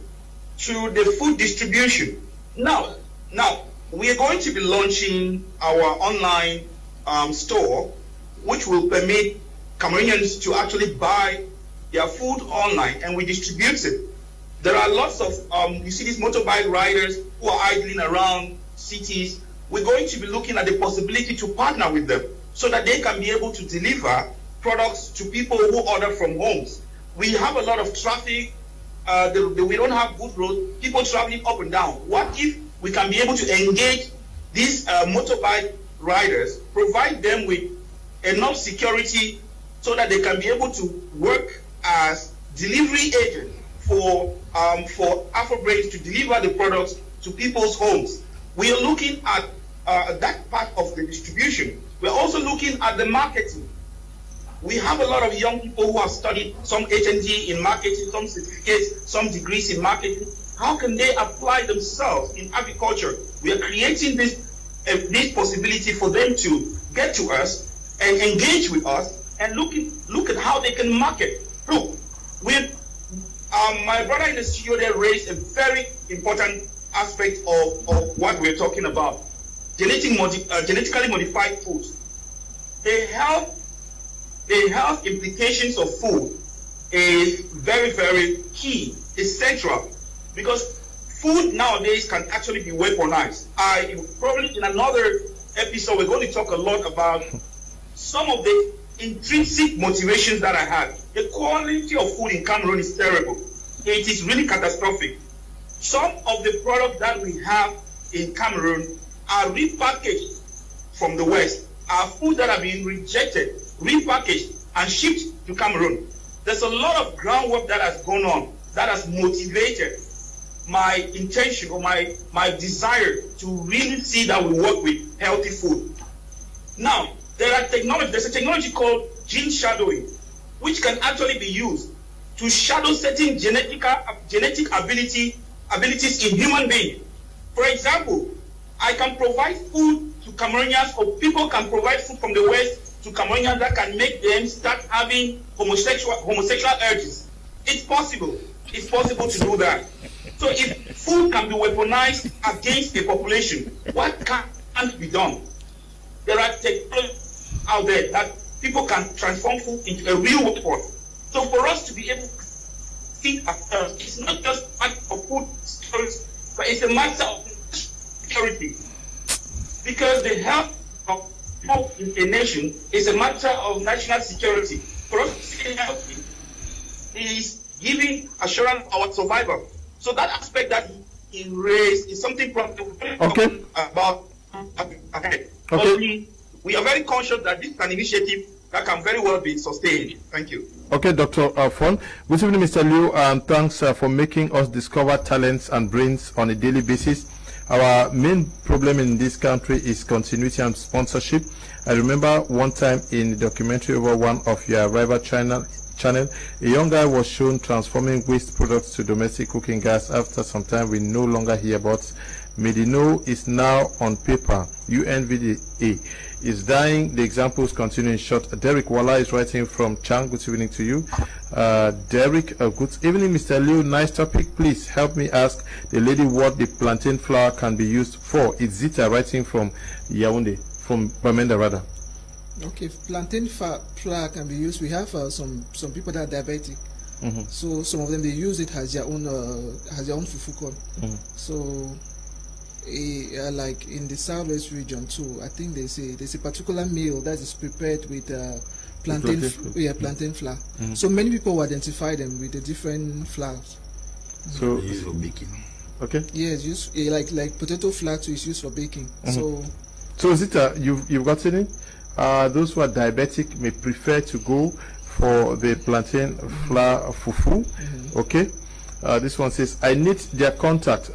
to the food distribution. Now, we are going to be launching our online store, which will permit Cameroonians to actually buy their food online, and we distribute it. There are lots of, you see these motorbike riders who are idling around cities. We're going to be looking at the possibility to partner with them so that they can be able to deliver products to people who order from homes. We have a lot of traffic. We don't have good roads, people traveling up and down. What if we can be able to engage these motorbike riders, provide them with enough security so that they can be able to work as delivery agents for Afro Brains to deliver the products to people's homes? We are looking at that part of the distribution. We're also looking at the marketing. We have a lot of young people who have studied some HND in marketing, some certificates, some degrees in marketing. How can they apply themselves in agriculture? We are creating this possibility for them to get to us and engage with us and look at how they can market. Look, my brother in the studio there raised a very important aspect of what we're talking about. Genetically modified foods. The health implications of food is very, very key, essential, because food nowadays can actually be weaponized. Probably in another episode, we're going to talk a lot about some of the intrinsic motivations that I had. The quality of food in Cameroon is terrible. It is really catastrophic. Some of the products that we have in Cameroon are repackaged from the West, are food that are being rejected, repackaged, and shipped to Cameroon. There's a lot of groundwork that has gone on that has motivated my intention or my desire to really see that we work with healthy food. Now, there's a technology called gene shadowing, which can actually be used to shadow certain genetic abilities in human beings. For example, I can provide food to Cameroonians, or people can provide food from the West to Cameroonians that can make them start having homosexual urges. It's possible. It's possible to do that. So if food can be weaponized against a population, what can't be done? There are technologies out there that people can transform food into a real workforce. So for us to be able to think ourselves, it's not just a matter of food security, but it's a matter of security. Because the health of people in a nation is a matter of national security. For us to stay healthy is giving assurance of our survival. So that aspect that he raised is something okay. About. Okay. Okay. We are very conscious that this is an initiative that can very well be sustained. Thank you. Okay, Dr. Fon. Good evening, Mr. Liu, and thanks for making us discover talents and brains on a daily basis. Our main problem in this country is continuity and sponsorship. I remember one time in the documentary over one of your rival channel, a young guy was shown transforming waste products to domestic cooking gas. After some time, we no longer hear about. Medino is now on paper. UNVDA is dying. The examples continue in short. Derek Walla is writing from Chang. Good evening to you. Derek, good evening, Mr. Liu. Nice topic. Please help me ask the lady what the plantain flour can be used for. It's Zita writing from Yaoundé, from Bamenda rather. Okay, plantain flour can be used. We have some people that are diabetic. So some of them, they use it as their own fufu corn. So like in the southwest region too, I think there's a particular meal that is prepared with plantain flour. So many people will identify them with the different flours. So used for baking. Okay. Yes, like potato flour too is used for baking. So Zita, you've gotten it. Those who are diabetic may prefer to go for the plantain flour fufu. Okay. This one says, I need their contact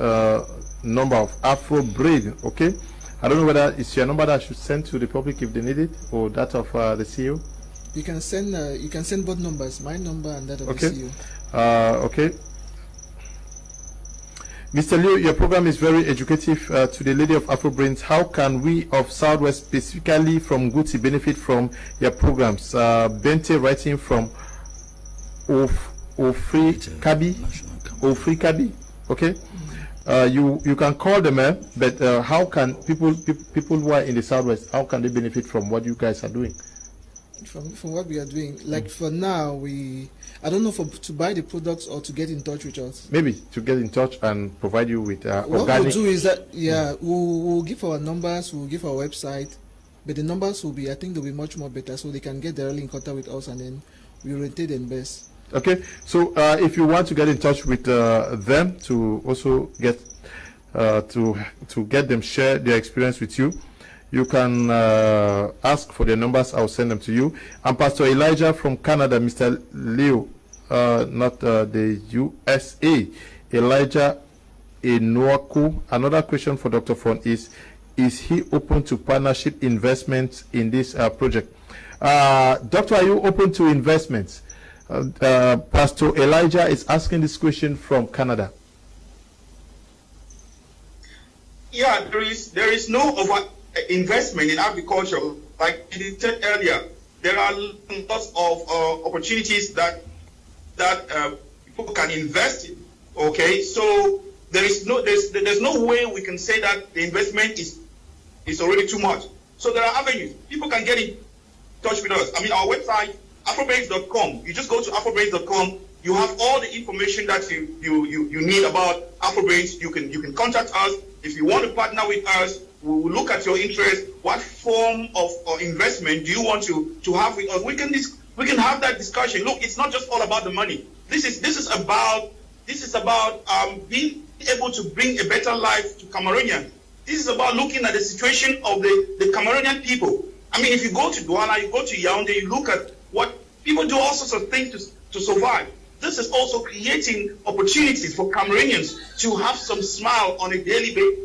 number of Afro Brains. Okay. I don't know whether it's your number that I should send to the public if they need it, or that of the CEO. You can send both numbers, my number and that of the CEO. Okay. Mr. Liu, your program is very educative. To the lady of Afro Brains, how can we of Southwest, specifically from Guti, benefit from your programs? Bente writing from Ofri Kabi. Okay. You can call them, but how can people who are in the Southwest, how can they benefit from what you guys are doing? From what we are doing, like for now, I don't know to buy the products or to get in touch with us. Maybe to get in touch and provide you with what organic. What we'll do is that we'll give our numbers, we'll give our website, but the numbers will be, I think they'll be much more better, so they can get directly in contact with us, and then we rotate them best. Okay, so if you want to get in touch with them to also get to get them share their experience with you, you can ask for their numbers. I'll send them to you. And Pastor Elijah from Canada, Mr. Leo, not the USA, Elijah Enoaku. Another question for Dr. Fon is he open to partnership investments in this project? Doctor, are you open to investments? Pastor Elijah is asking this question from Canada. Yeah, there is no over investment in agriculture. Like you said earlier, there are lots of opportunities that people can invest in. Okay, so there's no way we can say that the investment is already too much. So there are avenues. People can get in touch with us. I mean, our website, afrobrains.com. You just go to afrobrains.com. You have all the information that you need about Afro Brains. You can contact us. If you want to partner with us, we will look at your interest. What form of investment do you want to have with us? We can have that discussion. Look, it's not just all about the money. This is about being able to bring a better life to Cameroonians. This is about looking at the situation of the Cameroonian people. I mean, if you go to Douala, you go to Yaoundé, you look at what people do, all sorts of things to survive. This is also creating opportunities for Cameroonians to have some smile on a daily basis.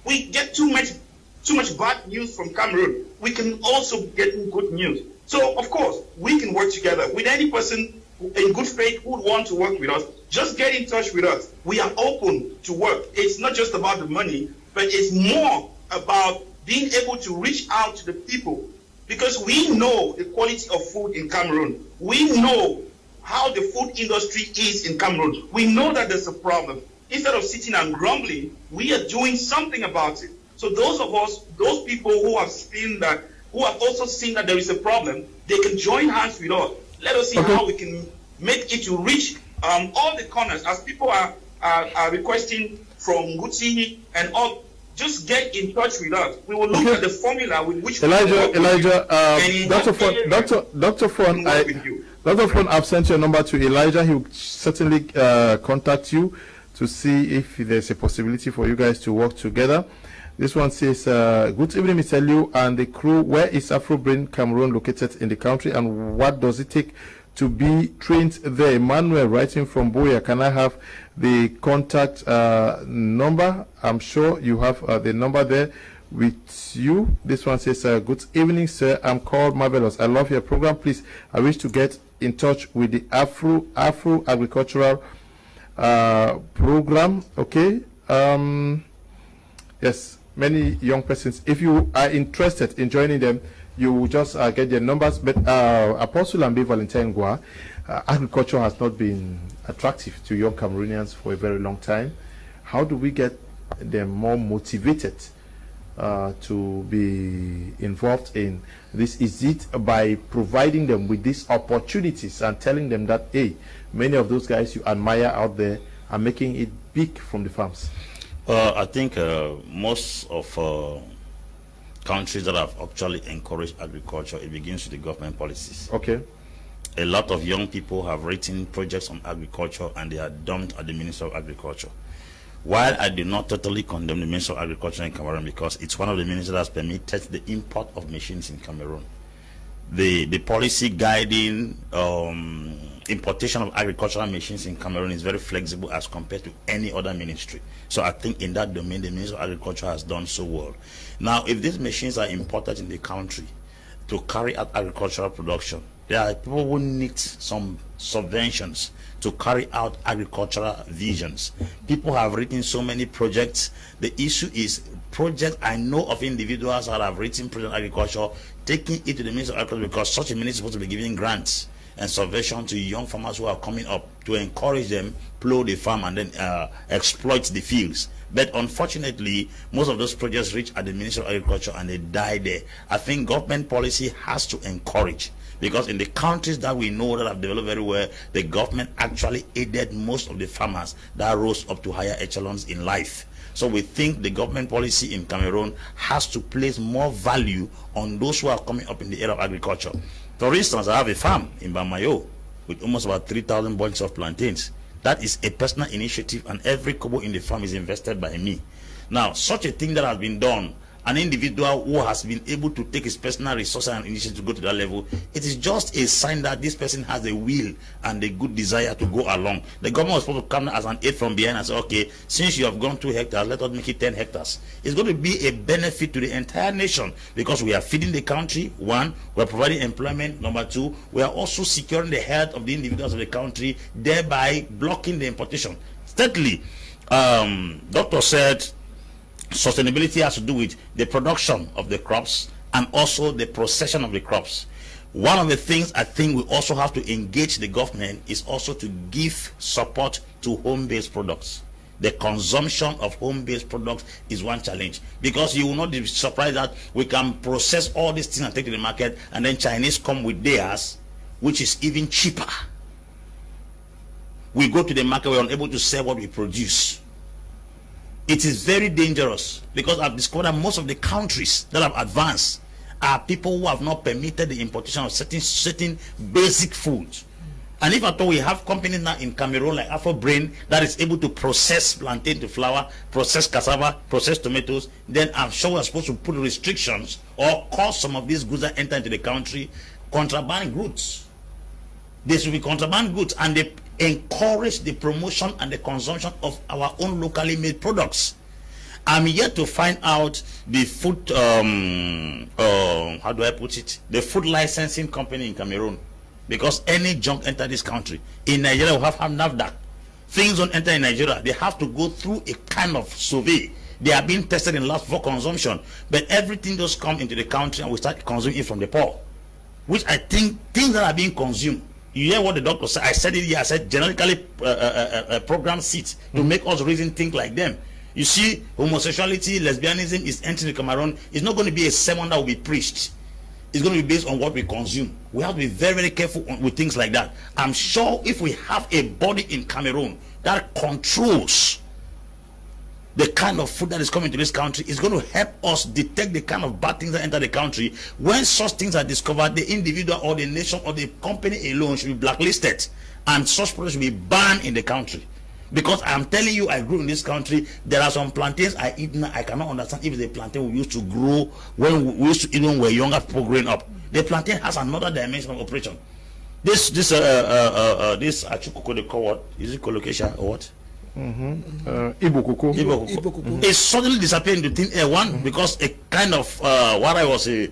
We get too much bad news from Cameroon. We can also get good news. So, of course, we can work together with any person in good faith who would want to work with us. Just get in touch with us. We are open to work. It's not just about the money, but it's more about being able to reach out to the people, because we know the quality of food in Cameroon. We know how the food industry is in Cameroon. We know that there's a problem. Instead of sitting and grumbling, we are doing something about it. So those of us, those people who have seen that, who have also seen that there is a problem, they can join hands with us. Let us see how we can make it to reach all the corners, as people are requesting from Guti and all. Just get in touch with us. We will look at the formula with which Dr. Fon, I've sent your number to Elijah. He will certainly contact you to see if there's a possibility for you guys to work together. This one says, good evening, Mr. Liu and the crew. Where is Afro Brain Cameroon located in the country, and what does it take to be trained there? Emmanuel writing from Boya. Can I have the contact number? I'm sure you have the number there with you. This one says, good evening, sir. I'm called Marvelous. I love your program. Please, I wish to get in touch with the Afro Agricultural program. Okay. Yes, many young persons. If you are interested in joining them, you will just get their numbers. But Apostle Ambe Valentine Gua, agriculture has not been attractive to young Cameroonians for a very long time. How do we get them more motivated to be involved in this? Is it by providing them with these opportunities and telling them that, hey, many of those guys you admire out there are making it big from the farms? I think most of countries that have actually encouraged agriculture, it begins with the government policies. Okay. A lot of young people have written projects on agriculture and they are dumped at the Minister of Agriculture. While I do not totally condemn the Minister of Agriculture in Cameroon, because it's one of the ministers that has permitted the import of machines in Cameroon. The policy guiding importation of agricultural machines in Cameroon is very flexible as compared to any other ministry. So I think in that domain, the Minister of Agriculture has done so well. Now, if these machines are imported in the country to carry out agricultural production, there are people who need some subventions to carry out agricultural visions. People have written so many projects. The issue is projects. I know of individuals that have written project agriculture, taking it to the Minister of Agriculture, because such a minister is supposed to be giving grants and subvention to young farmers who are coming up to encourage them plow the farm and then exploit the fields. But unfortunately, most of those projects reach at the Ministry of Agriculture and they die there. I think government policy has to encourage, because in the countries that we know that have developed very well, the government actually aided most of the farmers that rose up to higher echelons in life. So we think the government policy in Cameroon has to place more value on those who are coming up in the area of agriculture. For instance, I have a farm in Bamayo with almost about 3,000 bunches of plantains. That is a personal initiative, and every kobo in the farm is invested by me. Now, such a thing that has been done, an individual who has been able to take his personal resources and initiative to go to that level, it is just a sign that this person has a will and a good desire to go along. The government was supposed to come as an aid from behind and say, okay, since you have gone 2 hectares, let us make it 10 hectares. It's going to be a benefit to the entire nation, because we are feeding the country. 1, we are providing employment. Number 2, we are also securing the health of the individuals of the country, thereby blocking the importation. Thirdly, doctor said sustainability has to do with the production of the crops and also the procession of the crops. One of the things I think we also have to engage the government is also to give support to home-based products. The consumption of home-based products is one challenge, because you will not be surprised that we can process all these things and take to the market, and then Chinese come with theirs, which is even cheaper. We go to the market, we're unable to sell what we produce. It is very dangerous, because I've discovered that most of the countries that have advanced are people who have not permitted the importation of certain basic foods. And if at all we have companies now in Cameroon like Afro Brain that is able to process plantain to flour, process cassava, process tomatoes, then I'm sure we're supposed to put restrictions or cause some of these goods that enter into the country contraband goods. They should be contraband goods, and they encourage the promotion and the consumption of our own locally made products. I'm yet to find out the food, how do I put it, the food licensing company in Cameroon, because any junk enter this country. In Nigeria, we have NAFDAC. Things don't enter in Nigeria. They have to go through a kind of survey. They are being tested in labs for consumption, but everything just come into the country and we start consuming it from the poor, which I think things that are being consumed You hear what the doctor said? I said it here. I said genetically programmed seeds to make us reason think like them. You see, homosexuality, lesbianism is entering Cameroon. It's not going to be a sermon that will be preached. It's going to be based on what we consume. We have to be very, very careful with things like that. I'm sure if we have a body in Cameroon that controls the kind of food that is coming to this country, is going to help us detect the kind of bad things that enter the country. When such things are discovered, the individual or the nation or the company alone should be blacklisted, and such products should be banned in the country. Because I'm telling you, I grew in this country. There are some plantains I eat now. I cannot understand if the plantain we used to grow when we used to eat when we were younger people growing up. The plantain has another dimension of operation. This achukoko, they call what? Is it collocation or what? Ibokoko. It suddenly disappeared into thin air. One, because a kind of what I was a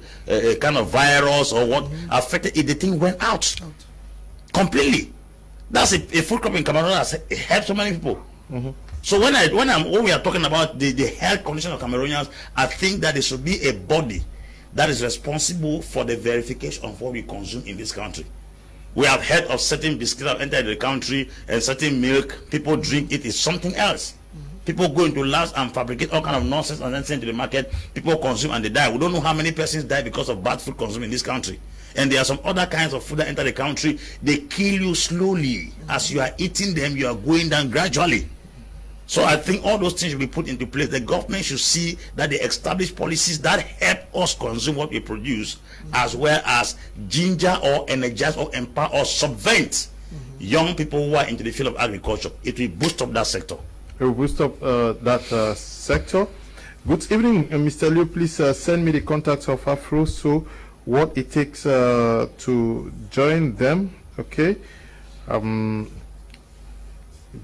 kind of virus or what affected it. The thing went out completely. That's a food crop in Cameroon that has helped so many people. So when we are talking about the health condition of Cameroonians, I think that there should be a body that is responsible for the verification of what we consume in this country. We have heard of certain biscuits that enter the country and certain milk. People drink it. It's something else. People go into labs and fabricate all kind of nonsense and then send to the market. People consume and they die. We don't know how many persons die because of bad food consumed in this country. And there are some other kinds of food that enter the country. They kill you slowly. As you are eating them, you are going down gradually. So I think all those things should be put into place. The government should see that they establish policies that help us consume what we produce, as well as ginger or energize or empower or subvent young people who are into the field of agriculture. It will boost up that sector. It will boost up that sector. Good evening, Mr. Liu. Please send me the contacts of Afro, so what it takes to join them. Okay.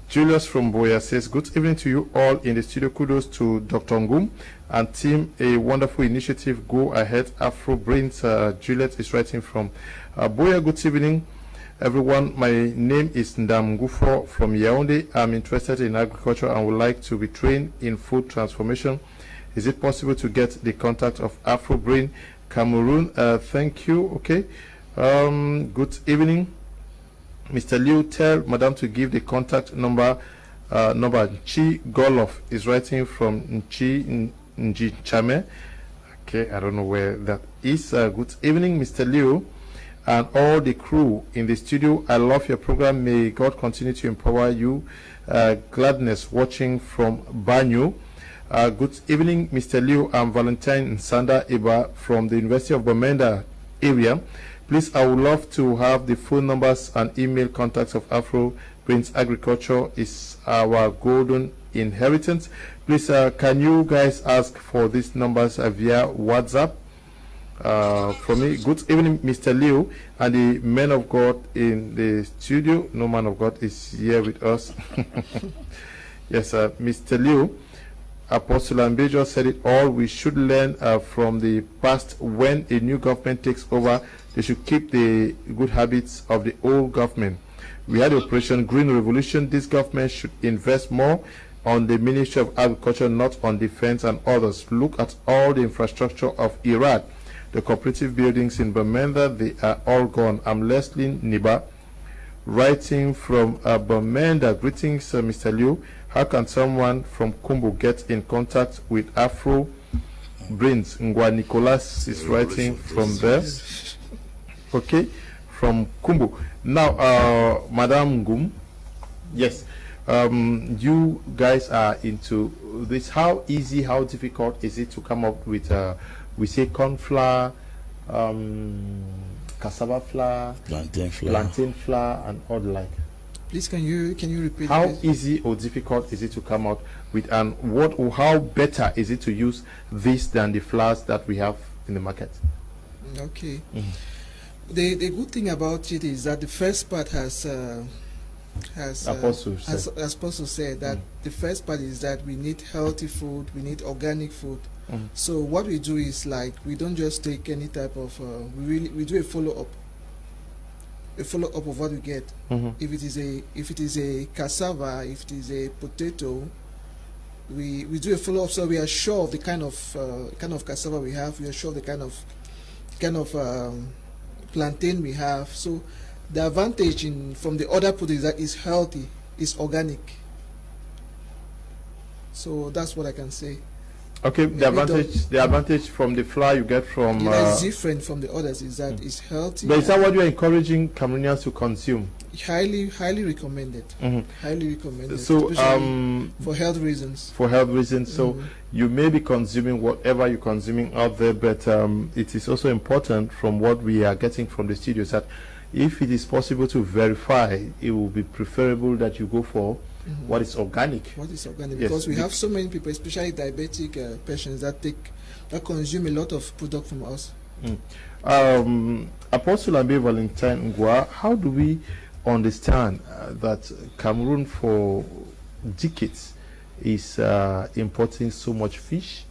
Julius from Boya says, good evening to you all in the studio. Kudos to Dr. Ngum and team. A wonderful initiative. Go ahead, Afro Brains. Juliet is writing from Boya. Good evening, everyone. My name is Ndam Gufo from Yaoundé. I'm interested in agriculture and would like to be trained in food transformation. Is it possible to get the contact of Afro Brain Cameroon? Thank you. Okay. Good evening, Mr. Liu. Tell Madam to give the contact number. Chi Golof is writing from Nchi Chame. Okay, I don't know where that is. Good evening, Mr. Liu and all the crew in the studio. I love your program. May God continue to empower you. Gladness watching from Banyu. Good evening, Mr. Liu. I'm Valentine Nsanda Iba from the University of Bamenda area. Please, I would love to have the phone numbers and email contacts of Afro Brains. Agriculture is our golden inheritance. Please, can you guys ask for these numbers via WhatsApp for me? Good evening, Mr. Liu and the men of God in the studio. No man of God is here with us. Yes, Mr. Liu. Apostle Ambejo said it all. We should learn from the past. When a new government takes over, they should keep the good habits of the old government. We had Operation Green Revolution. This government should invest more on the Ministry of Agriculture, not on defense and others. Look at all the infrastructure of Iraq. The cooperative buildings in Bamenda, they are all gone. I'm Leslie Niba, writing from Bamenda. Greetings, Mr. Liu. How can someone from Kumbu get in contact with Afro Brains? Ngwa Nicolas is writing from there. Okay, from Kumbu. Now, Madam Ngum, yes, you guys are into this. How easy, how difficult is it to come up with, we say corn flour, cassava flour, plantain flour, and all the like? Please, can you repeat? How easy or difficult is it to come out with, and what or how better is it to use this than the flours that we have in the market? Okay. The good thing about it is that the first part has Apostle said that the first part is that we need healthy food, we need organic food. So what we do is, like, we don't just take any type of we do a follow-up of what we get. If it is a cassava, if it is a potato, we do a follow-up, so we are sure of the kind of cassava we have, we are sure of the kind of plantain we have. So The advantage from the other product is that it's healthy, it's organic. So that's what I can say. Okay, the advantage from the flour you get from that's different from the others is that it's healthy. But is that what you're encouraging Cameroonians to consume? Highly recommended. Highly recommended. So for health reasons. For health reasons. So you may be consuming whatever you're consuming out there, but it is also important from what we are getting from the studios that if it is possible to verify, it will be preferable that you go for what is organic. What is organic? Yes. Because we have so many people, especially diabetic patients, that consume a lot of product from us. Apostle Abe Valentine Ngwa, how do we understand that Cameroon for decades is importing so much fish,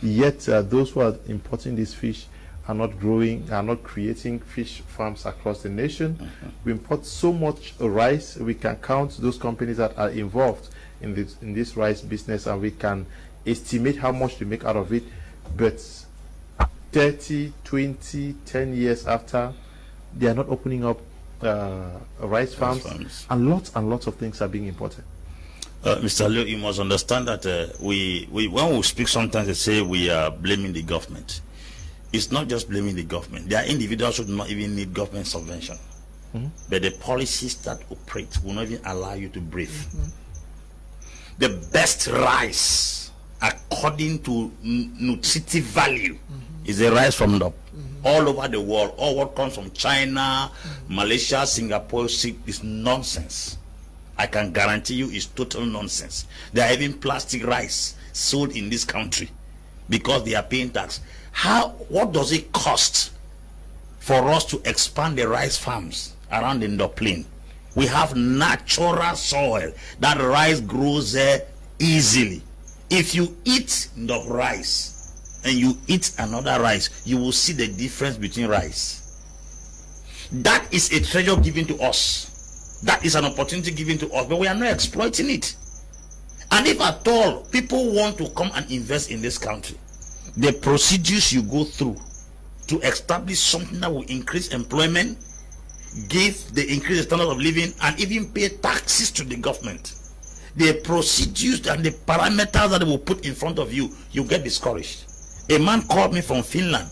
yet those who are importing this fish are not growing, are not creating fish farms across the nation? We import so much rice, we can count those companies that are involved in this rice business, and we can estimate how much they make out of it. But 30, 20, 10 years after, they are not opening up rice farms, and lots of things are being imported. Mr. Leo, you must understand that when we speak, sometimes they say we are blaming the government. It's not just blaming the government. There are individuals who do not even need government subvention. But the policies that operate will not even allow you to breathe. The best rice, according to nutritive value, is the rice from all over the world. All what comes from China, Malaysia, Singapore, is nonsense. I can guarantee you it's total nonsense. There are even plastic rice sold in this country because they are paying tax. What does it cost for us to expand the rice farms around the Plain? We have natural soil. That rice grows there easily. If you eat the rice and you eat another rice, you will see the difference between rice. That is a treasure given to us. That is an opportunity given to us, but we are not exploiting it. And if at all people want to come and invest in this country, the procedures you go through to establish something that will increase employment, increase the standard of living, and even pay taxes to the government, the procedures and the parameters that they will put in front of you, you get discouraged. A man called me from Finland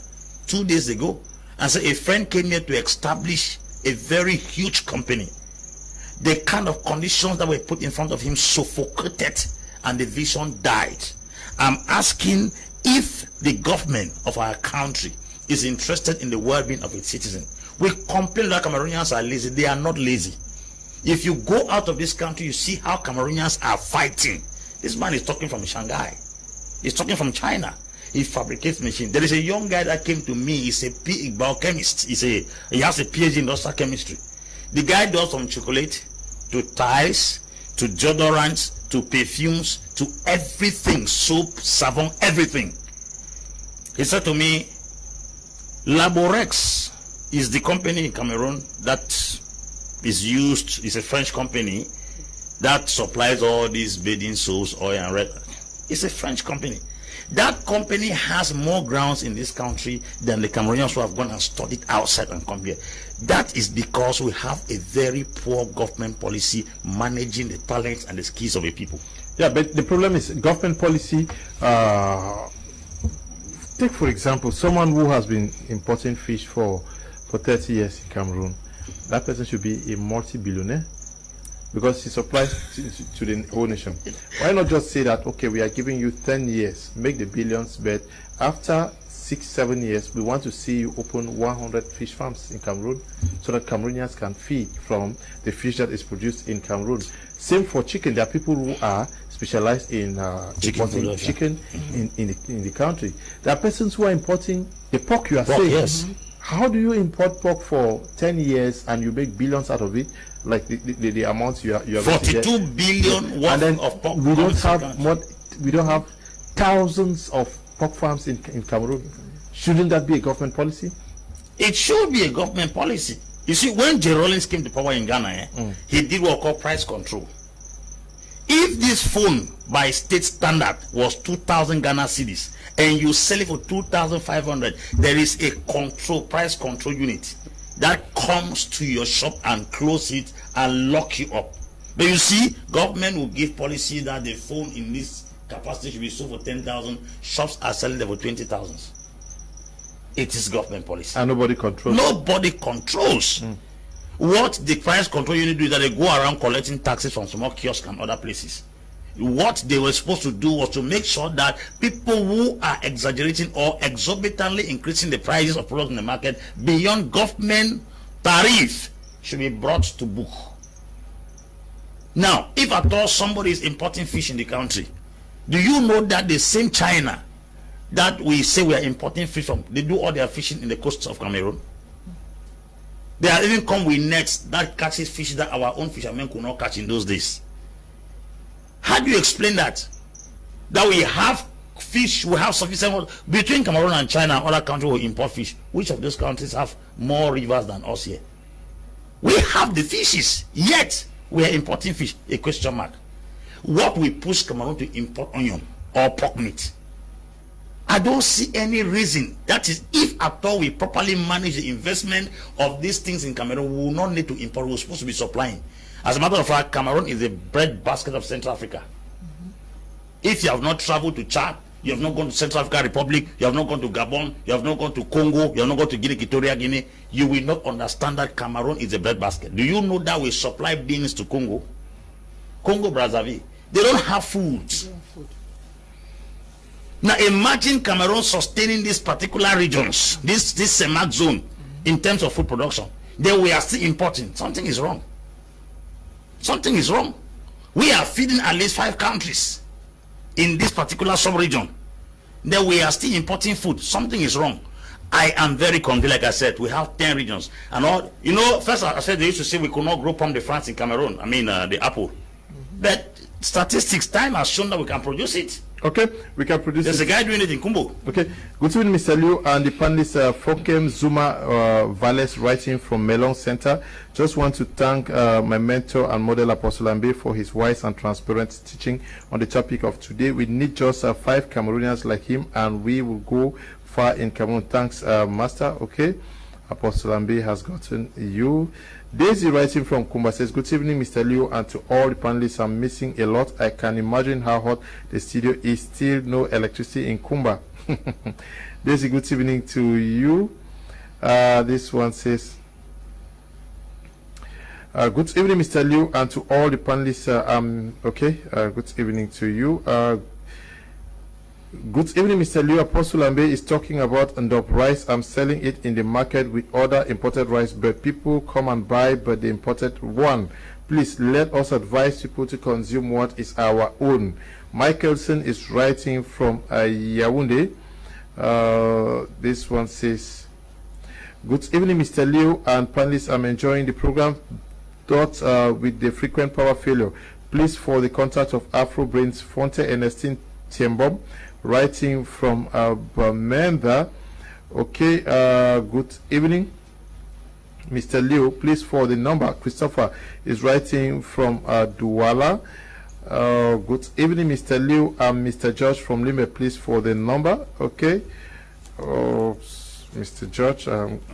2 days ago and said a friend came here to establish a very huge company. The kind of conditions that were put in front of him suffocated and the vision died. I'm asking if the government of our country is interested in the well-being of its citizens. We complain that Cameroonians are lazy. They are not lazy. If you go out of this country, you see how Cameroonians are fighting. This man is talking from Shanghai. He's talking from China. He fabricates machines. There is a young guy that came to me. He's a biochemist. He has a PhD in industrial chemistry. The guy does from chocolate to ties to deodorants to perfumes to everything, soap, savon, everything. He said to me, Laborex is the company in Cameroon that is used, it's a French company that supplies all these bathing soaps, oil and red. It's a French company. That company has more grounds in this country than the Cameroonians who have gone and studied outside and come here. That is because we have a very poor government policy managing the talents and the skills of the people. Yeah, but the problem is government policy. Take for example someone who has been importing fish for 30 years in Cameroon. That person should be a multi-billionaire because he supplies to the whole nation. Why not just say that, okay, we are giving you 10 years, make the billions, but after 6-7 years, we want to see you open 100 fish farms in Cameroon so that Cameroonians can feed from the fish that is produced in Cameroon. Same for chicken. There are people who are specialized in importing chicken in the country. There are persons who are importing the pork you are saying. Yes. How do you import pork for 10 years and you make billions out of it? Like the amounts you are 42 billion worth of pork. We don't have thousands of pork farms in Cameroon. Shouldn't that be a government policy? It should be a government policy. You see, when J. Rawlings came to power in Ghana, he did what called price control. If this phone by state standard was 2,000 Ghana cedis and you sell it for 2,500, there is a price control unit. that comes to your shop and close it and lock you up. But you see, government will give policy that the phone in this capacity should be sold for 10,000. Shops are selling them for 20,000. It is government policy. And nobody controls. Nobody controls. What the price control unit do is that they go around collecting taxes from small kiosks and other places. What they were supposed to do was to make sure that people who are exaggerating or exorbitantly increasing the prices of products in the market beyond government tariff should be brought to book. Now, if at all somebody is importing fish in the country, do you know that the same China that we say we are importing fish from, they do all their fishing in the coasts of Cameroon? They are even come with nets that catches fish that our own fishermen could not catch in those days. How do you explain that? That we have fish, we have sufficient between Cameroon and China and other countries who import fish. Which of those countries have more rivers than us here? We have the fishes, yet we are importing fish. A question mark. What we push Cameroon to import onion or pork meat? I don't see any reason. That is, if at all we properly manage the investment of these things in Cameroon, we will not need to import. We're supposed to be supplying. As a matter of fact, Cameroon is the breadbasket of Central Africa. If you have not traveled to Chad, you have not gone to Central African Republic, you have not gone to Gabon, you have not gone to Congo, you have not gone to Guinea-Equatorial Guinea, you will not understand that Cameroon is a breadbasket. Do you know that we supply beans to Congo? Congo-Brazzaville. They don't have food. Now imagine Cameroon sustaining these particular regions, this CEMAC zone, in terms of food production. Then we are still importing. Something is wrong. Something is wrong. We are feeding at least 5 countries in this particular sub-region. Then we are still importing food. Something is wrong. I am very convinced, like I said, we have 10 regions. And all, you know, first I said they used to say we could not grow pomme de France in Cameroon. I mean, the apple. But statistics, time has shown that we can produce it. Okay, we can produce There's a guy doing it in Kumbo. Okay, good evening, Mr. Liu and the panelists. Fokem Zuma Valles writing from Melon Center. Just want to thank my mentor and model Apostle Ambe for his wise and transparent teaching on the topic of today. We need just 5 Cameroonians like him and we will go far in Cameroon. Thanks, Master. Okay, Apostle Ambe has gotten you. Daisy writing from Kumba says, good evening, Mr. Liu, and to all the panelists. I'm missing a lot. I can imagine how hot the studio is. Still no electricity in Kumba. Daisy, good evening to you. This one says, good evening, Mr. Liu, and to all the panelists. Okay, good evening to you. Good evening, Mr. Liu. Apostle Ambe is talking about Ndop rice. I'm selling it in the market with other imported rice, but people come and buy but the imported one. Please let us advise people to consume what is our own. Michelson is writing from Yaoundé. This one says, good evening, Mr. Liu and panelists. I'm enjoying the program. Thoughts with the frequent power failure. Please, for the contact of Afro Brains, Fonte Ernestine Tiembom, writing from Bamenda. Okay, good evening, Mr. Liu. Please, for the number. Christopher is writing from Douala. Good evening, Mr. Liu and Mr. George from Lime. Please, for the number. Okay, Mr. George.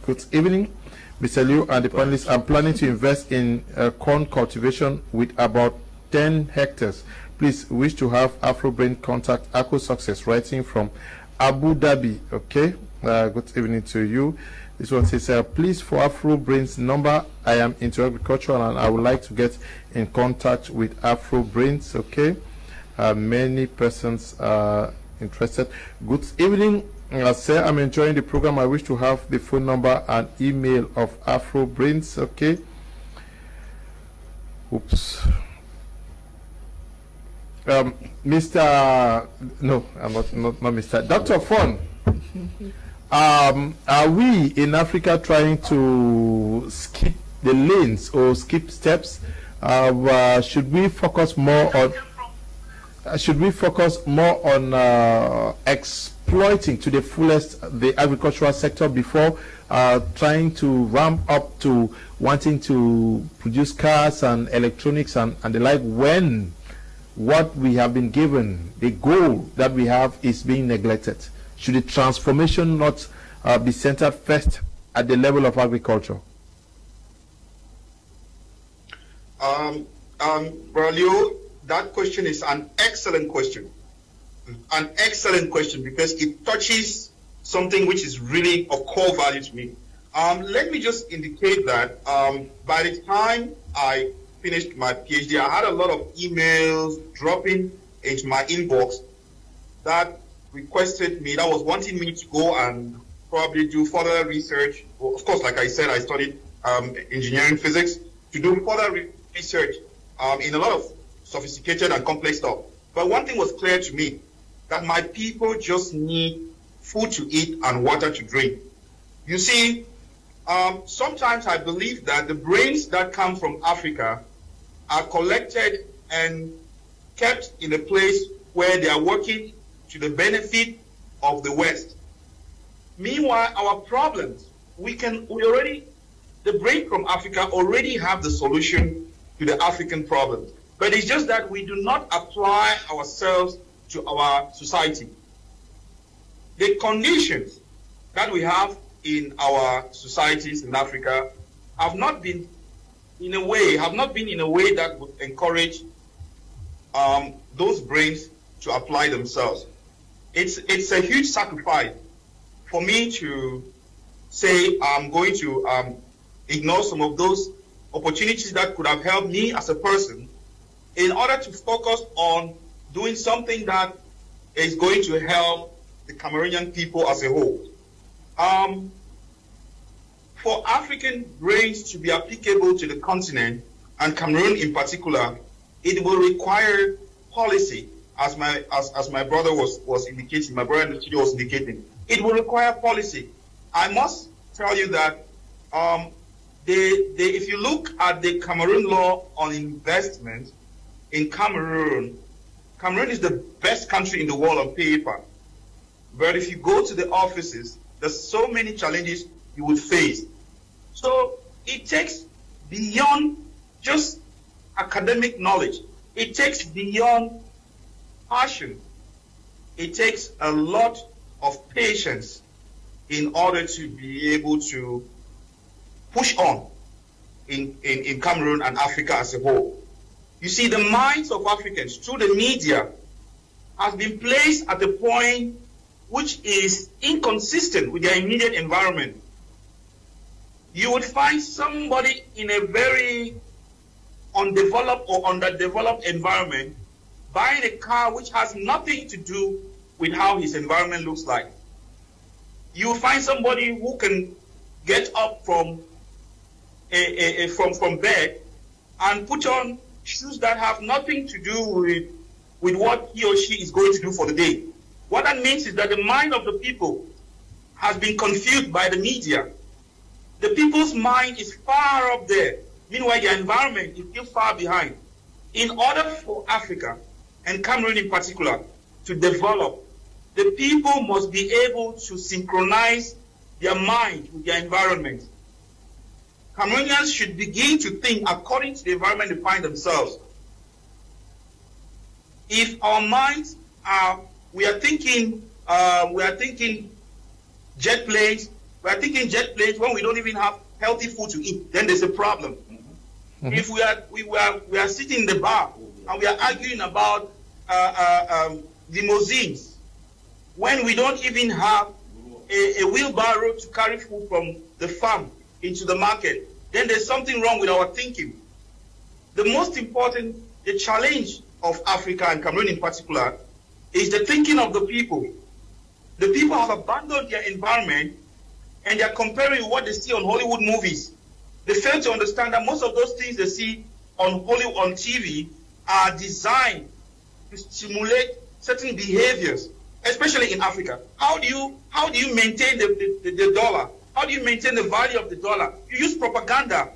Good evening, Mr. Liu and the panelists. I'm planning to invest in corn cultivation with about 10 hectares. Please, wish to have Afro Brain contact Ako Success, writing from Abu Dhabi. Okay, good evening to you. This one says, please, for Afro Brain's number. I am into agriculture and I would like to get in contact with Afro Brains. Okay, many persons are interested. Good evening, sir. I'm enjoying the program. I wish to have the phone number and email of Afro Brains. Okay. Oops. Mr. No, I'm not Mr. Dr. Fon. Are we in Africa trying to skip the lanes or skip steps? Should we focus more on? Should we focus more on exploiting to the fullest the agricultural sector before trying to ramp up to wanting to produce cars and electronics and the like, when what we have been given, the goal that we have, is being neglected? Should the transformation not be centered first at the level of agriculture? Braulio, that question is an excellent question. An excellent question because it touches something which is really of core value to me. Let me just indicate that by the time I finished my PhD, I had a lot of emails dropping into my inbox that requested me, that was wanting me to go and probably do further research. Well, of course, like I said, I studied engineering physics, to do further research in a lot of sophisticated and complex stuff. But one thing was clear to me, that my people just need food to eat and water to drink. You see, sometimes I believe that the brains that come from Africa are collected and kept in a place where they are working to the benefit of the West. Meanwhile, our problems, the brain from Africa already have the solution to the African problems. But it's just that we do not apply ourselves to our society. The conditions that we have in our societies in Africa have not been in a way that would encourage those brains to apply themselves. It's a huge sacrifice for me to say I'm going to ignore some of those opportunities that could have helped me as a person in order to focus on doing something that is going to help the Cameroonian people as a whole. For African brains to be applicable to the continent, and Cameroon in particular, it will require policy, as my brother was indicating, my brother in the studio was indicating. It will require policy. I must tell you that if you look at the Cameroon law on investment in Cameroon, Cameroon is the best country in the world on paper. But if you go to the offices, there's so many challenges you would face. So it takes beyond just academic knowledge. It takes beyond passion. It takes a lot of patience in order to be able to push on in Cameroon and Africa as a whole. You see, the minds of Africans through the media has been placed at a point which is inconsistent with their immediate environment. You would find somebody in a very undeveloped or underdeveloped environment buying a car which has nothing to do with how his environment looks like. You will find somebody who can get up from bed and put on shoes that have nothing to do with what he or she is going to do for the day. What that means is that the mind of the people has been confused by the media. The people's mind is far up there. Meanwhile, their environment is still far behind. In order for Africa, and Cameroon in particular, to develop, the people must be able to synchronize their mind with their environment. Cameroonians should begin to think according to the environment they find themselves. If our minds are, we are thinking jet planes when we don't even have healthy food to eat, then there's a problem. Mm-hmm. If we are sitting in the bar and we are arguing about limousines when we don't even have a wheelbarrow to carry food from the farm into the market, then there's something wrong with our thinking. The most important, the challenge of Africa and Cameroon in particular, is the thinking of the people. The people have abandoned their environment and they're comparing what they see on Hollywood movies. They fail to understand that most of those things they see on TV are designed to stimulate certain behaviors, especially in Africa. How do you maintain the dollar? How do you maintain the value of the dollar? You use propaganda.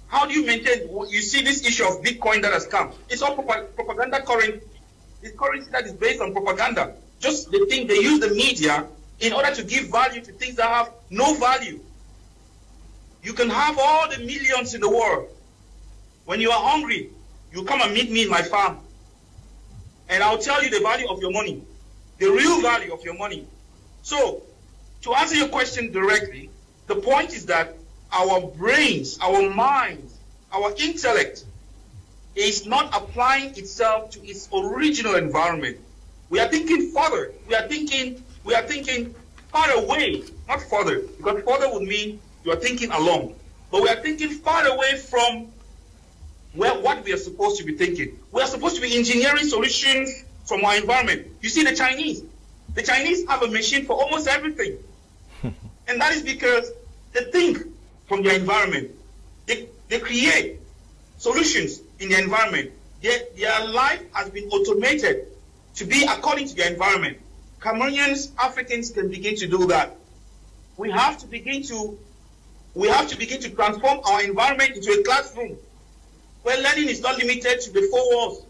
How do you maintain? You see this issue of Bitcoin that has come. It's all propaganda currency. It's currency that is based on propaganda. Just the thing, they use the media in order to give value to things that have no value. You can have all the millions in the world. When you are hungry, you come and meet me in my farm. And I'll tell you the value of your money. The real value of your money. So, to answer your question directly, the point is that our brains, our minds our intellect is not applying itself to its original environment. We are thinking further. We are thinking far away, not further, because further would mean you are thinking along. But we are thinking far away from what we are supposed to be thinking. We are supposed to be engineering solutions from our environment. You see the Chinese. The Chinese have a machine for almost everything. And that is because they think from their environment. They create solutions in the environment. Their life has been automated to be according to their environment. Cameroonians, Africans can begin to do that. We have to begin to transform our environment into a classroom where learning is not limited to the four walls.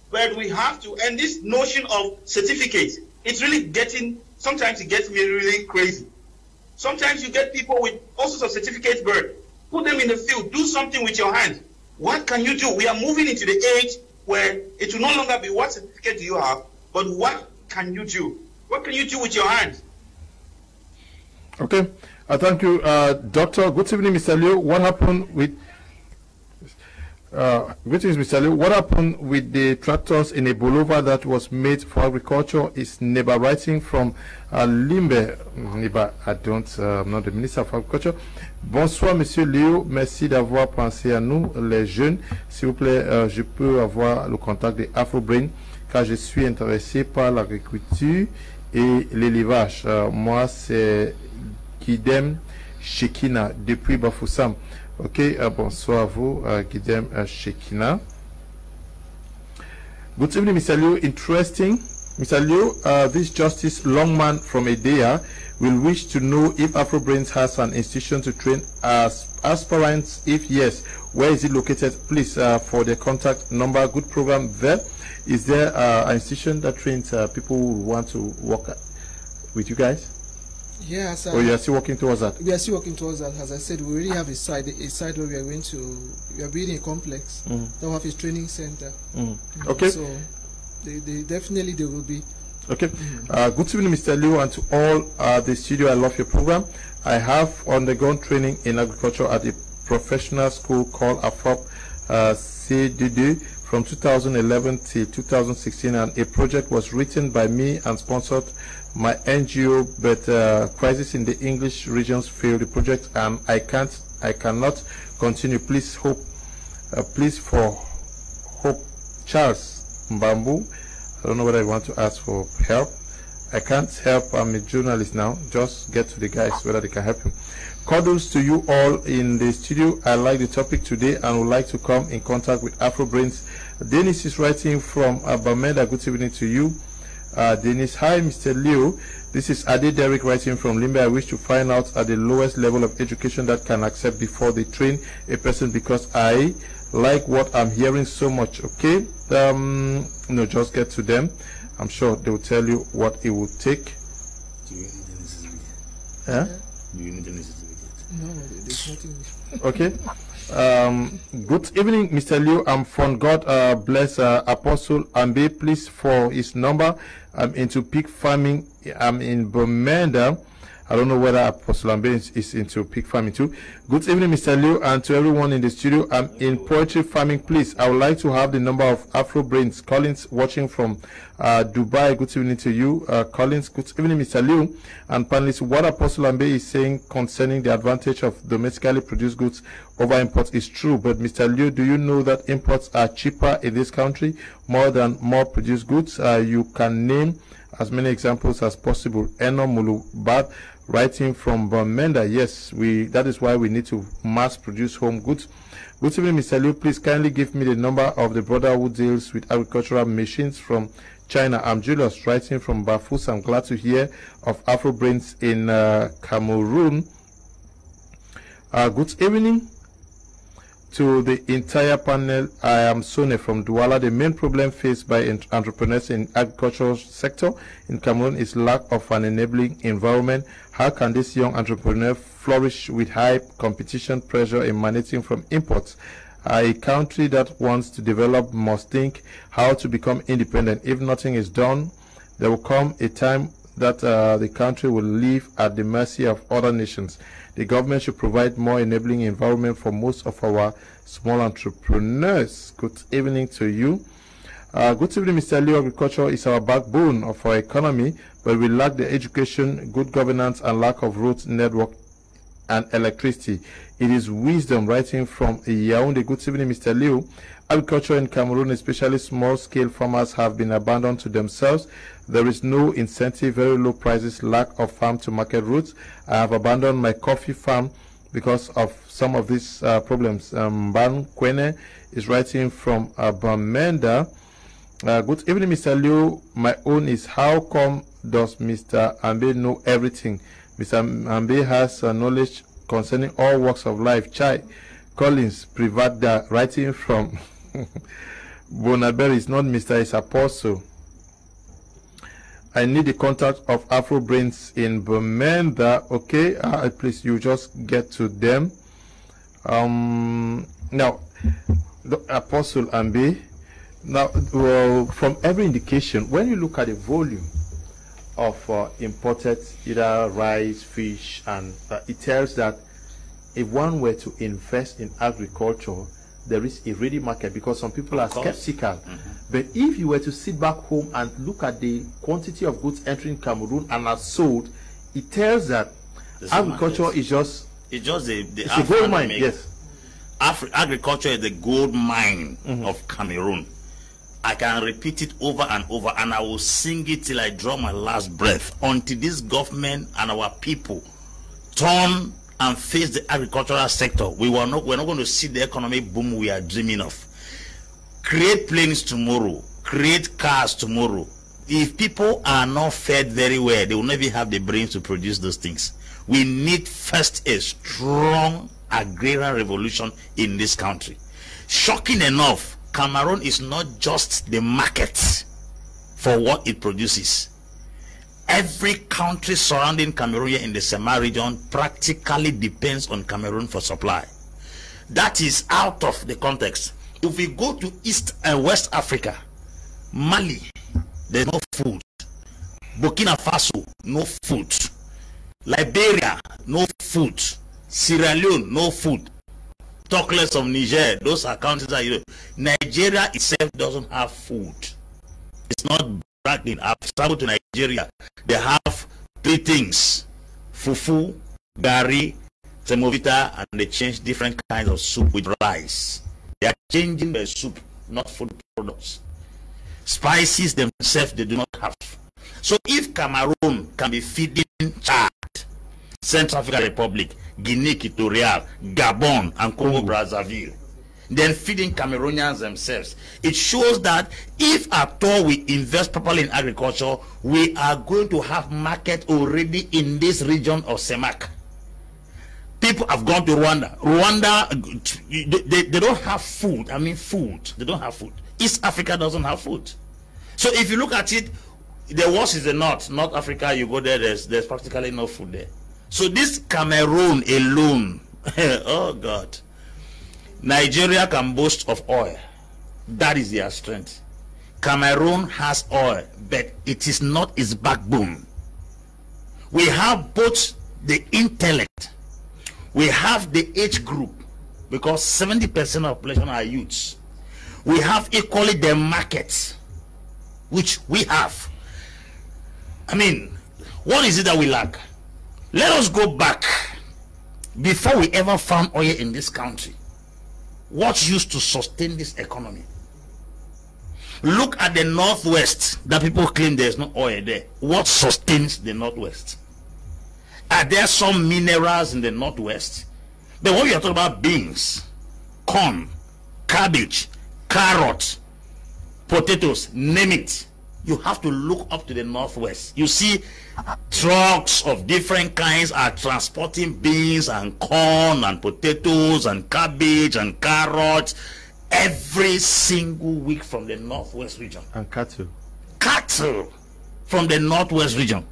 But we have to, and this notion of certificates, it's really sometimes it gets me really crazy. Sometimes you get people with all sorts of certificates, but put them in the field, do something with your hands. What can you do? We are moving into the age where it will no longer be what certificate do you have, but what can you do? What can you do with your hands? Okay, thank you, Doctor. Good evening, Mr. Liu. What happened with Mr. Liu? What happened with the tractors in a bolova that was made for agriculture? Is Neba writing from Limbe? Neba, I'm not the Minister of Agriculture. Bonsoir, Monsieur Liu. Merci d'avoir pensé à nous, les jeunes. S'il vous plaît, je peux avoir le contact des Afro Brains, car je suis intéressé par l'agriculture et l'élevage. Moi, c'est Guidem Shekina depuis Bafoussam. Okay, bonsoir à vous, Guidem Shekina. Good evening, Mr. Liu. Interesting. Mr. Liu, this Justice Longman from Edea will wish to know if Afro Brains has an institution to train as aspirants. If yes, where is it located? Please, for the contact number. Good program there. Is there an institution that trains people who want to work with you guys? Yes. Or you are still working towards that? We are still working towards that. As I said, we already have a site where we are building a complex that will have a training center. Okay. So definitely there will be. Okay. Good evening, Mr. Liu, and to all the studio. I love your program. I have undergone training in agriculture at a professional school called Afro CDD from 2011 till 2016, and a project was written by me and sponsored my NGO, but crisis in the English regions failed the project, and I cannot continue. Please for Hope Charles Mbambu. I don't know whether I want to ask for help. I can't help. I'm a journalist now. Just get to the guys whether they can help him. Kudos to you all in the studio. I like the topic today and would like to come in contact with Afro Brains. Dennis is writing from Bamenda. Good evening to you. Dennis, hi, Mr. Liu. This is Ade Derek writing from Limbe. I wish to find out at the lowest level of education that can accept before they train a person, because I like what I'm hearing so much. Okay, no, just get to them. I'm sure they will tell you what it will take. Do you need any certificate? Yeah? Do you need any certificate? No, there's nothing. Okay. Good evening, Mr. Liu. I'm from God bless Apostle Ambe. Please for his number. I'm into pig farming. I'm in Bomenda. I don't know whether Apostle Ambe is into pig farming too. Good evening, Mr. Liu, and to everyone in the studio. I'm in poetry farming. Please, I would like to have the number of Afro Brains. Collins watching from Dubai. Good evening to you, Collins. Good evening, Mr. Liu, and panelists. What Apostle Ambe is saying concerning the advantage of domestically produced goods over imports is true. But Mr. Liu, do you know that imports are cheaper in this country more than more produced goods? You can name as many examples as possible. Eno Mulubat writing from Bomenda. Yes, that is why we need to mass produce home goods. Good evening, Mr. Liu. Please kindly give me the number of the brother who deals with agricultural machines from China. I'm Julius writing from Bafous. I'm glad to hear of Afro Brains in Cameroon. Good evening to the entire panel. I am Sone from Douala. The main problem faced by entrepreneurs in agricultural sector in Cameroon is lack of an enabling environment. How can this young entrepreneur flourish with high competition pressure emanating from imports? A country that wants to develop must think how to become independent. If nothing is done, there will come a time that the country will live at the mercy of other nations. The government should provide more enabling environment for most of our small entrepreneurs. Good evening to you. Good evening, Mr. Leo. Agriculture is our backbone of our economy, but we lack the education, good governance, and lack of road network and electricity. It is wisdom writing from Yaoundé. Good evening, Mr. Leo. Agriculture in Cameroon, especially small-scale farmers, have been abandoned to themselves. There is no incentive, very low prices, lack of farm-to-market routes. I have abandoned my coffee farm because of some of these problems. Ban Kwene is writing from Bamenda. Good evening, Mr. Leo. My own is, how come does Mr. Ambe know everything? Mr. Ambe has knowledge concerning all walks of life. Chai Collins Privada, writing from Bonaberry, is not Mr. Is Apostle. I need the contact of Afro Brains in Bamenda. Okay, please, you just get to them. Now, the Apostle Ambe. Now, well, from every indication, when you look at the volume of imported either rice, fish, and it tells that if one were to invest in agriculture, there is a ready market, because some people are skeptical. But if you were to sit back home and look at the quantity of goods entering Cameroon and are sold, it tells that agriculture is just a gold mine. Yes, agriculture is the gold mine of Cameroon. I can repeat it over and over, and I will sing it till I draw my last breath, until this government and our people turn and face the agricultural sector. We're not going to see the economic boom we are dreaming of. Create planes tomorrow, create cars tomorrow. If people are not fed very well, they will never have the brains to produce those things. We need first a strong agrarian revolution in this country. Shocking enough, Cameroon is not just the market for what it produces. Every country surrounding Cameroon in the Kmer region practically depends on Cameroon for supply. That is out of the context. If we go to East and West Africa, Mali, there's no food. Burkina Faso, no food. Liberia, no food. Sierra Leone, no food. Talk less of Niger. Those are countries that you know. Nigeria itself doesn't have food. It's not bragging. I've traveled to Nigeria. They have three things: fufu, gari, semovita, and they change different kinds of soup with rice. They are changing the soup, not food products. Spices themselves they do not have. So if Cameroon can be feeding Chad, Central African Republic, Guinea Equatorial, Gabon, and Congo Brazzaville, then feeding Cameroonians themselves, it shows that if at all we invest properly in agriculture, we are going to have market already in this region of Semak. People have gone to Rwanda. They don't have food. I mean food. They don't have food. East Africa doesn't have food. So if you look at it, the worst is the North Africa. You go there, there's practically no food there. So this Cameroon alone, oh God, Nigeria can boast of oil. That is their strength. Cameroon has oil, but it is not its backbone. We have both the intellect, we have the age group, because 70% of the population are youths. We have equally the markets, which we have. I mean, what is it that we lack? Let us go back before we ever found oil in this country. What used to sustain this economy? Look at the Northwest that people claim there's no oil there. What sustains the Northwest? Are there some minerals in the Northwest? But when you are talking about beans, corn, cabbage, carrots, potatoes, name it, you have to look up to the Northwest. You see trucks of different kinds are transporting beans and corn and potatoes and cabbage and carrots every single week from the Northwest region. And cattle from the Northwest region.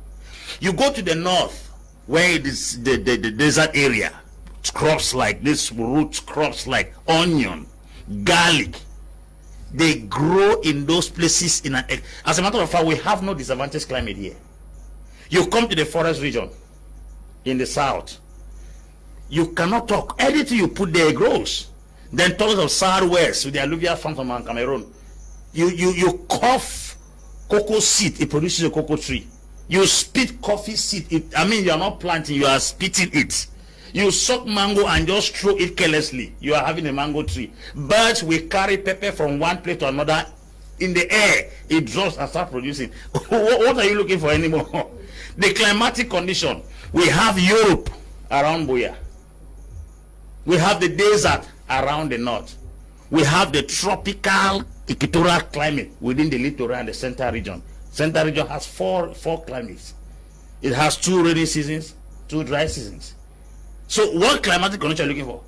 You go to the north where it is the desert area, crops like this, root crops like onion, garlic, they grow in those places. As a matter of fact, we have no disadvantaged climate here. You come to the forest region in the south, you cannot talk. Anything you put there grows. Then talks of southwest with the alluvial farm from Cameroon. You cough cocoa seed, it produces a cocoa tree. You spit coffee seed, you are not planting, you are spitting it. You suck mango and just throw it carelessly, you are having a mango tree. Birds will carry pepper from one place to another in the air, it drops and starts producing. What are you looking for anymore? The climatic condition, we have Europe around Boya. We have the desert around the north. We have the tropical equatorial climate within the littoral and the central region. Central region has four climates. It has 2 rainy seasons, 2 dry seasons. So what climatic condition are you looking for?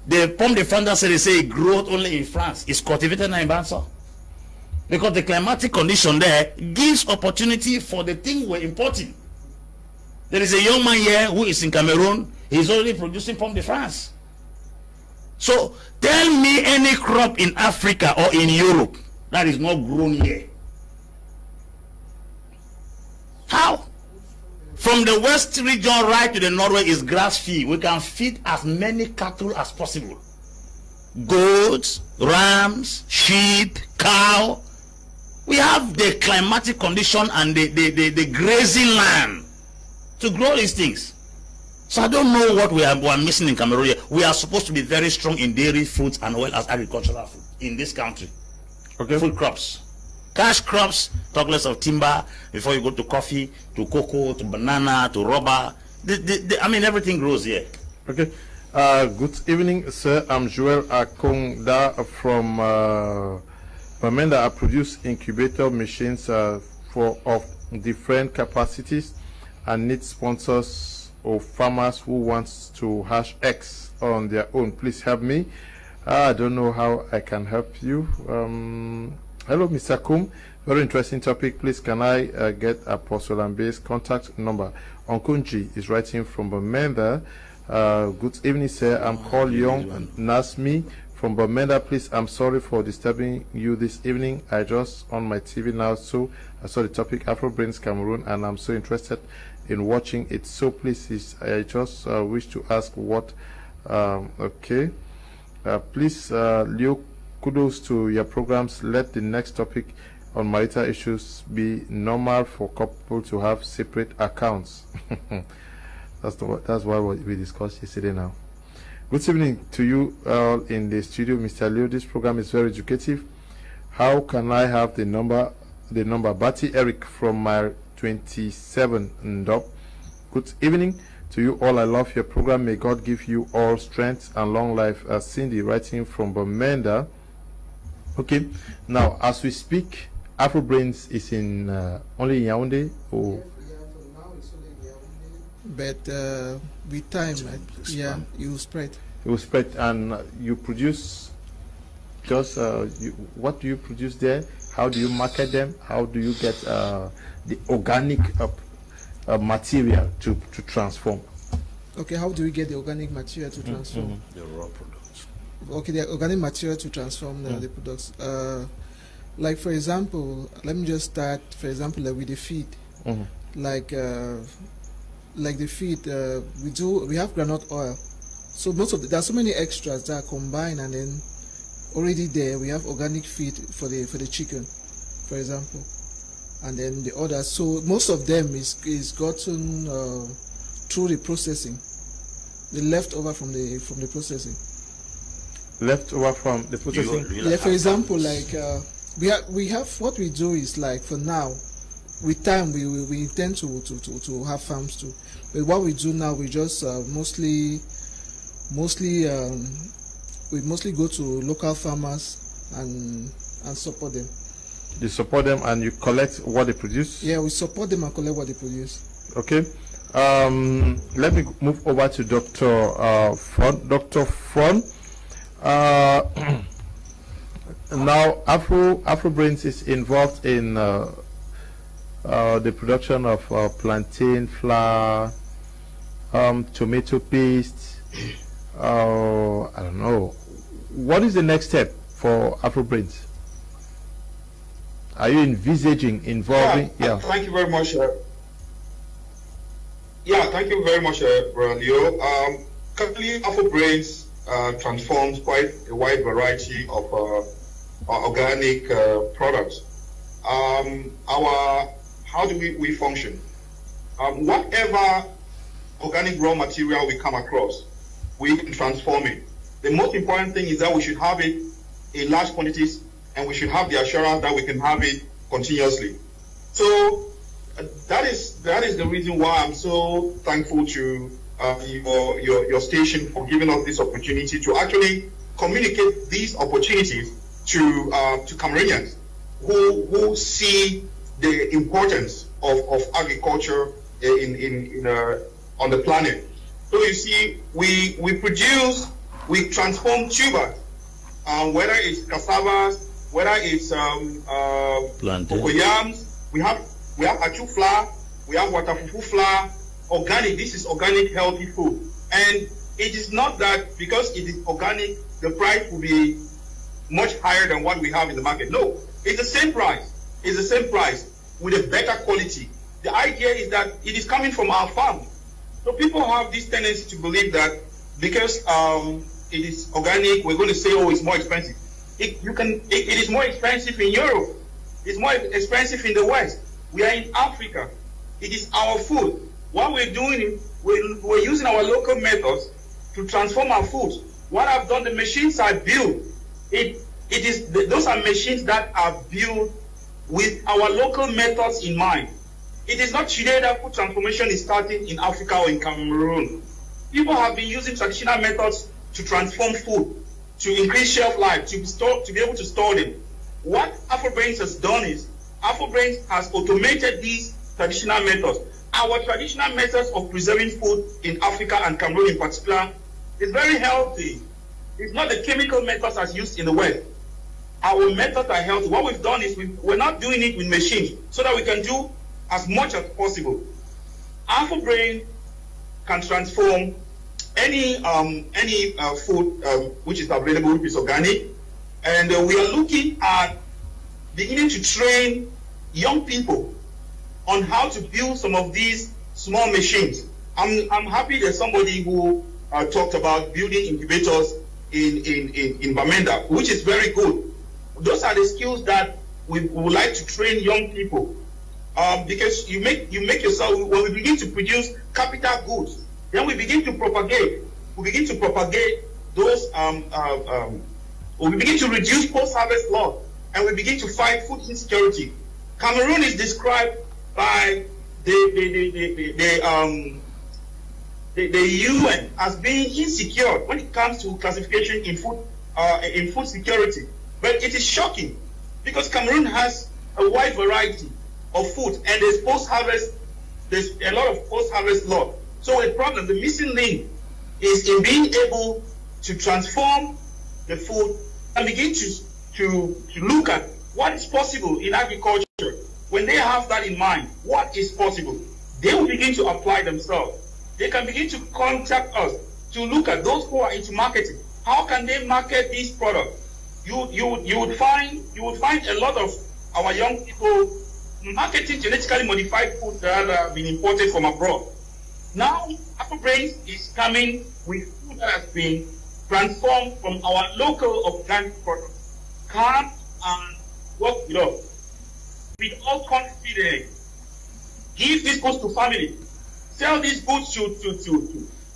The pomme de France, they say it grows only in France. It's cultivated in Banso. Because the climatic condition there gives opportunity for the thing we're importing. There is a young man here who is in Cameroon. He's already producing pomme de France. So tell me any crop in Africa or in Europe that is not grown here. How? From the west region right to the northwest is grass feed. We can feed as many cattle as possible. Goats, rams, sheep, cow. We have the climatic condition and the grazing land to grow these things. So I don't know what we are missing in Cameroon. We are supposed to be very strong in dairy, fruits, and well as agricultural food in this country. Okay. Food crops. Cash crops, talk less of timber, before you go to coffee, to cocoa, to banana, to rubber. Everything grows here. Okay. Good evening, sir. I'm Joel Akongda from Bamenda. I produce incubator machines of different capacities and need sponsors or farmers who wants to hatch eggs on their own. Please help me. I don't know how I can help you. Hello, Mr. Kum. Very interesting topic. Please, can I get Apostle Ambe's contact number? Onkunji is writing from Bamenda. Good evening, sir. I'm called Young Nasmi from Bamenda. Please, I'm sorry for disturbing you this evening. I just on my TV now, so I saw the topic Afro Brains Cameroon, and I'm so interested in watching it. So please, I just wish to ask what. Okay. Please, Leo, kudos to your programs. Let the next topic on marital issues be normal for couple to have separate accounts. That's what we discussed yesterday now. Good evening to you all in the studio, Mr. Leo. This program is very educative. How can I have the number? Bati Eric from my 27 Ndop. Good evening to you all. I love your program. May God give you all strength and long life. Cindy writing from Bamenda. Okay, now as we speak, Afro Brains is in only Yaoundé or? Yeah, for now it's only Yaoundé. But with time, you will spread. You will spread, and you produce just what do you produce there? How do you market them? How do you get the organic material to transform? Okay, how do we get the organic material to transform? The raw products. Okay, the organic material to transform the products. Like for example, let me just start. For example, with the feed. Like the feed, we have groundnut oil. So there are so many extras that are combined, and then already there we have organic feed for the chicken, for example, and then the others. So most of them is gotten through the processing, the leftover from the processing. Leftover from the processing. Yeah, for example, like we have what we do is like for now. With time, we intend to have farms too. But what we do now, we just mostly go to local farmers and support them. You support them and you collect what they produce? Yeah, we support them and collect what they produce. Okay. Let me move over to Dr. Fon. Dr. Fon, now Afro Brains is involved in the production of plantain flour, tomato paste. I don't know. What is the next step for Afro Brains? Are you envisaging involving? Thank you very much. Yeah, thank you very much, Leo. Currently, Afro Brains transforms quite a wide variety of organic products. How do we function? Whatever organic raw material we come across, we can transform it. The most important thing is that we should have it in large quantities, and we should have the assurance that we can have it continuously. So that is the reason why I'm so thankful to your station for giving us this opportunity to actually communicate these opportunities to Cameroonians who see the importance of agriculture on the planet. So you see, we transform tubers, whether it's cassava, whether it's cocoyams. We have achu flour, we have watafufu flour, organic. This is organic healthy food. And it is not that because it is organic, the price will be much higher than what we have in the market. No, it's the same price. It's the same price with a better quality. The idea is that it is coming from our farm. So people have this tendency to believe that because it is organic, we're going to say, oh, it's more expensive. It is more expensive in Europe. It's more expensive in the West. We are in Africa. It is our food. What we're doing is we're using our local methods to transform our food. What I've done, the machines are built. Those are machines that are built with our local methods in mind. It is not today that food transformation is starting in Africa or in Cameroon. People have been using traditional methods to transform food, to increase shelf life, to be able to store them. What Afro Brains has done is, Afro Brains has automated these traditional methods. Our traditional methods of preserving food in Africa and Cameroon in particular is very healthy. It's not the chemical methods as used in the West. Our methods are healthy. What we've done is we're not doing it with machines so that we can do as much as possible. Afro Brain can transform any food which is available, which is organic, and we are looking at beginning to train young people on how to build some of these small machines. I'm happy there's somebody who talked about building incubators in Bamenda, which is very good. Those are the skills that we would like to train young people, because you make yourself, when we begin to produce capital goods, then we begin to propagate. We begin to propagate those. We begin to reduce post-harvest loss, and we begin to fight food insecurity. Cameroon is described by the UN as being insecure when it comes to classification in food security. But it is shocking because Cameroon has a wide variety of food, and there's a lot of post-harvest loss. So a problem, the missing link, is in being able to transform the food and begin to look at what is possible in agriculture. When they have that in mind, what is possible, they will begin to apply themselves. They can begin to contact us to look at those who are into marketing. How can they market these products? You would find a lot of our young people marketing genetically modified food that have been imported from abroad. Now, Afro Brains is coming with food that has been transformed from our local organic products. Come and work with us with all confidence. Give these goods to family. Sell these goods to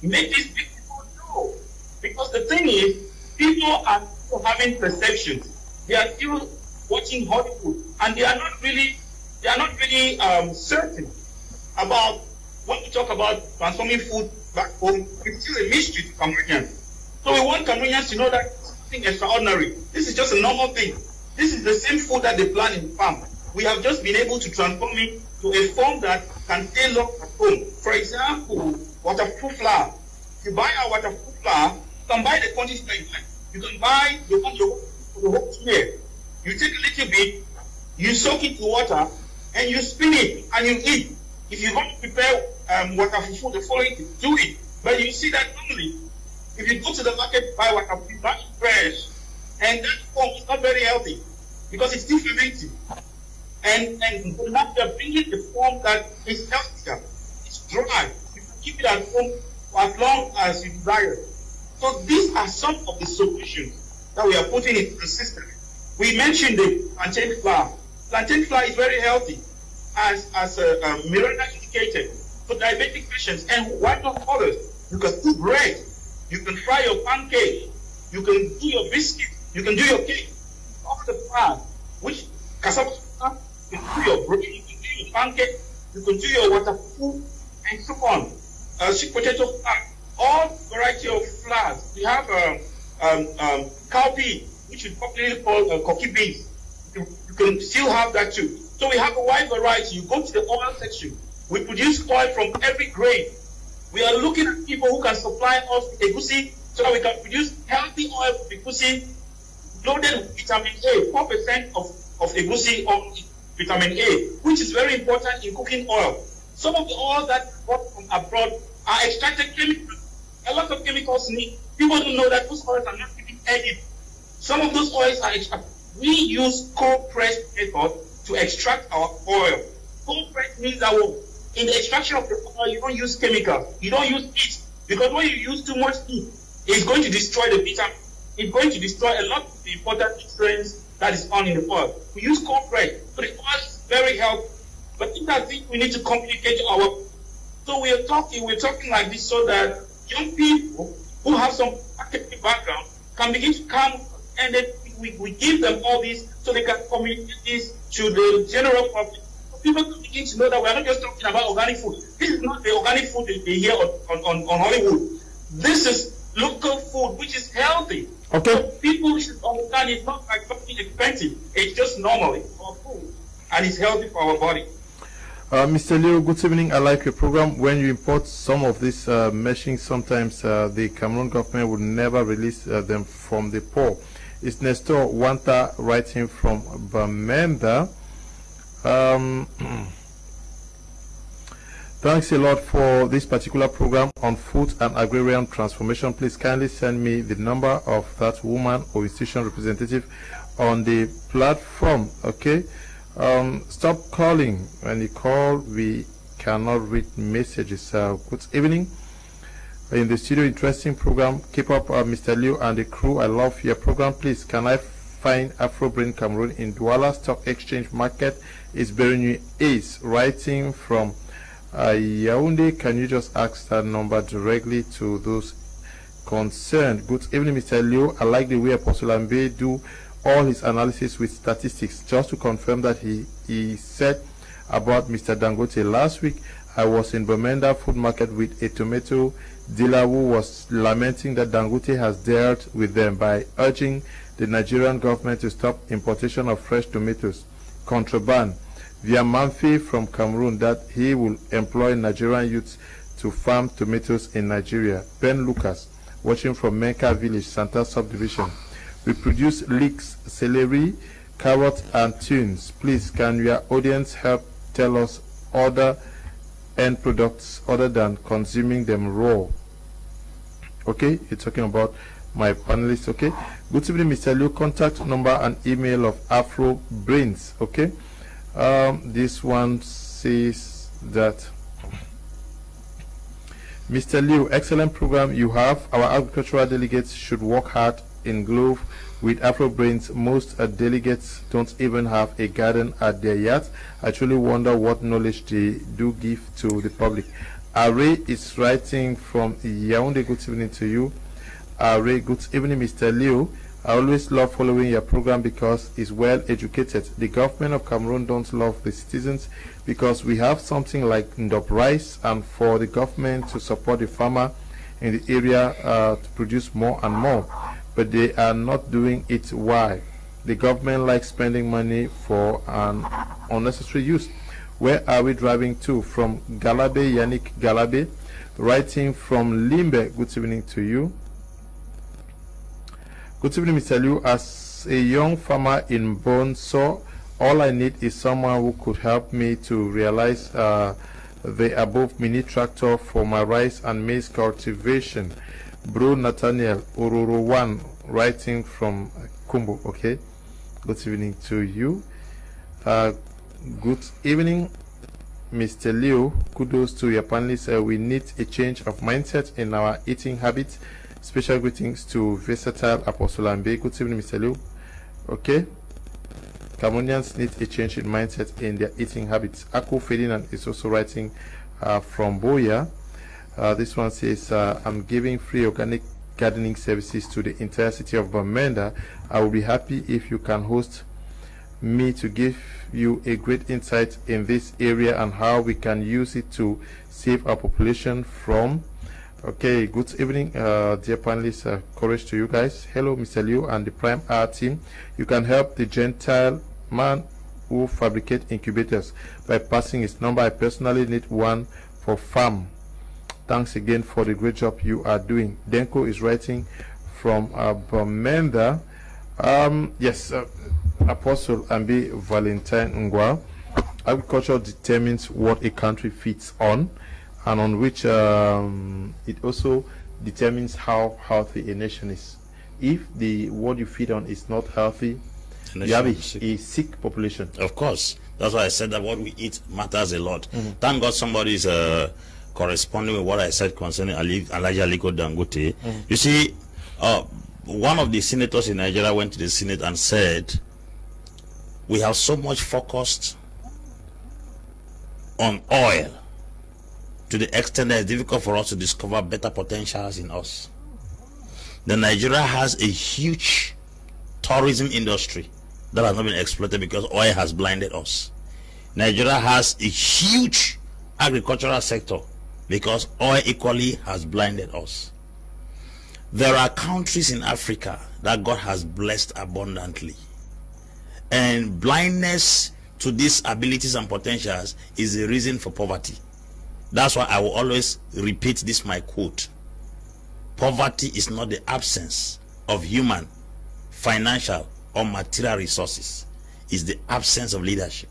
make these big people know. Because the thing is, people are still having perceptions. They are still watching Hollywood, and they are not really certain about when we talk about transforming food back home. It's still a mystery to Cameroonians. So we want Cameroonians to know that it's something extraordinary. This is just a normal thing. This is the same food that they plant in the farm. We have just been able to transform it to a form that can stay long at home. For example, waterproof flour. If you buy our waterproof flour, you can buy the quantity that you like. You can buy the whole year. You take a little bit, you soak it in water, and you spin it, and you eat. If you want to prepare waterproof the following, do it. But you see that normally, if you go to the market, buy waterproof, buy fresh, and that form is not very healthy because it's still fermenting. And now they're bringing the form that is healthier. It's dry. You keep it at home for as long as you desire. So these are some of the solutions that we are putting into the system. We mentioned the plantain flour. Plantain flour is very healthy, as Miranda indicated, for diabetic patients and why not others. You can cook bread, you can fry your pancake, you can do your biscuit, you can do your cake. All the flour, which cassava flour, you can do your bread, you can do your pancake, you can do your water food, and so on. Sweet potato flour, all variety of flours. We have cowpea, which is popularly called coffee beans. You can still have that too. So we have a wide variety. You go to the oil section. We produce oil from every grain. We are looking at people who can supply us with egusi so that we can produce healthy oil from egusi loaded with vitamin A, 4% of egusi or vitamin A, which is very important in cooking oil. Some of the oils that we bought from abroad are extracted chemicals. A lot of chemicals need. People don't know that those oils are not even edible. Some of those oils are extracted. We use cold pressed method to extract our oil. Cold pressed means that in the extraction of the oil, you don't use chemicals. You don't use heat. Because when you use too much heat, it's going to destroy the vitamin. It's going to destroy a lot of the important nutrients that is found in the oil. We use cold press. So the oil is very healthy. But I think we need to communicate our. So we're talking like this so that young people who have some academic background can begin to come, and then we give them all this so they can communicate this to the general public. So people can begin to know that we're not just talking about organic food. This is not the organic food they hear on Hollywood. This is local food which is healthy. Okay. So people should understand it's not like something expensive. It's just normal. It's for food. And it's healthy for our body. Mr. Leo, good evening. I like your program. When you import some of these meshing, sometimes the Cameroon government would never release them from the poor. It's Nestor Wanta writing from Bamenda. Thanks a lot for this particular program on food and agrarian transformation. Please kindly send me the number of that woman or institution representative on the platform. Okay. Stop calling. When you call, we cannot read messages. Good evening. In the studio, interesting program. Keep up, Mr. Liu and the crew. I love your program. Please, can I find Afro Brain Cameroon in Douala Stock Exchange Market? Is Berenu Ace writing from Yaoundé? Can you just ask that number directly to those concerned? Good evening, Mr. Liu. I like the way Apostle Ambe do all his analysis with statistics. Just to confirm that he said about Mr. Dangote last week, I was in Bamenda food market with a tomato dealer who was lamenting that Dangote has dealt with them by urging the Nigerian government to stop importation of fresh tomatoes, contraband, via Manfi from Cameroon, that he will employ Nigerian youths to farm tomatoes in Nigeria. Ben Lucas, watching from Menka Village, Santa Subdivision. We produce leeks, celery, carrots, and tunes. Please, can your audience help tell us other end products other than consuming them raw? Okay, you're talking about my panelists. Okay, good evening, Mr. Liu. Contact number and email of Afro Brains. Okay, this one says that Mr. Liu, excellent program you have. Our agricultural delegates should work hard in glove with Afro Brains. Most delegates don't even have a garden at their yards. I truly wonder what knowledge they do give to the public. Are is writing from Yaoundé. Good evening to you. Ray, good evening, Mr. Leo. I always love following your program because it's well educated. The government of Cameroon don't love the citizens because we have something like Ndop rice, and for the government to support the farmer in the area to produce more and more. But they are not doing it. Why? The government likes spending money for an unnecessary use. Where are we driving to? From Galabe, Yannick Galabe, writing from Limbe. Good evening to you. Good evening, Mr. Liu. As a young farmer in Bonso, all I need is someone who could help me to realize the above mini tractor for my rice and maize cultivation. Bro Nathaniel Ororo 1, writing from Kumbu. Okay, good evening to you. Good evening. Mr. Leo, kudos to your panelists. We need a change of mindset in our eating habits. Special greetings to Versatile Apostle Ambe. Good evening, Mr. Leo. Okay. Cameroonians need a change in mindset in their eating habits. Ako Ferdinand is also writing from Boya. This one says, I'm giving free organic gardening services to the entire city of Bamenda. I will be happy if you can host me to give you a great insight in this area and how we can use it to save our population from. Okay, good evening, dear panelists. Courage to you guys. Hello, Mr. Liu and the Prime R team. You can help the Gentile man who fabricate incubators by passing his number. I personally need one for farm. Thanks again for the great job you are doing. Denko is writing from Bamenda. Yes, Apostle Ambi Valentine Ngwa. Agriculture determines what a country feeds on, and on which it also determines how healthy a nation is. If the what you feed on is not healthy, you have a sick population. Of course. That's why I said that what we eat matters a lot. Thank God somebody is corresponding with what I said concerning Alhaji Aliko Dangote. You see, one of the senators in Nigeria went to the Senate and said, we have so much focused on oil to the extent that it's difficult for us to discover better potentials in us. Nigeria has a huge tourism industry that has not been exploited because oil has blinded us. Nigeria has a huge agricultural sector because oil equally has blinded us. There are countries in Africa that God has blessed abundantly, and blindness to these abilities and potentials is the reason for poverty. That's why I will always repeat this, my quote: poverty is not the absence of human, financial or material resources, it's the absence of leadership.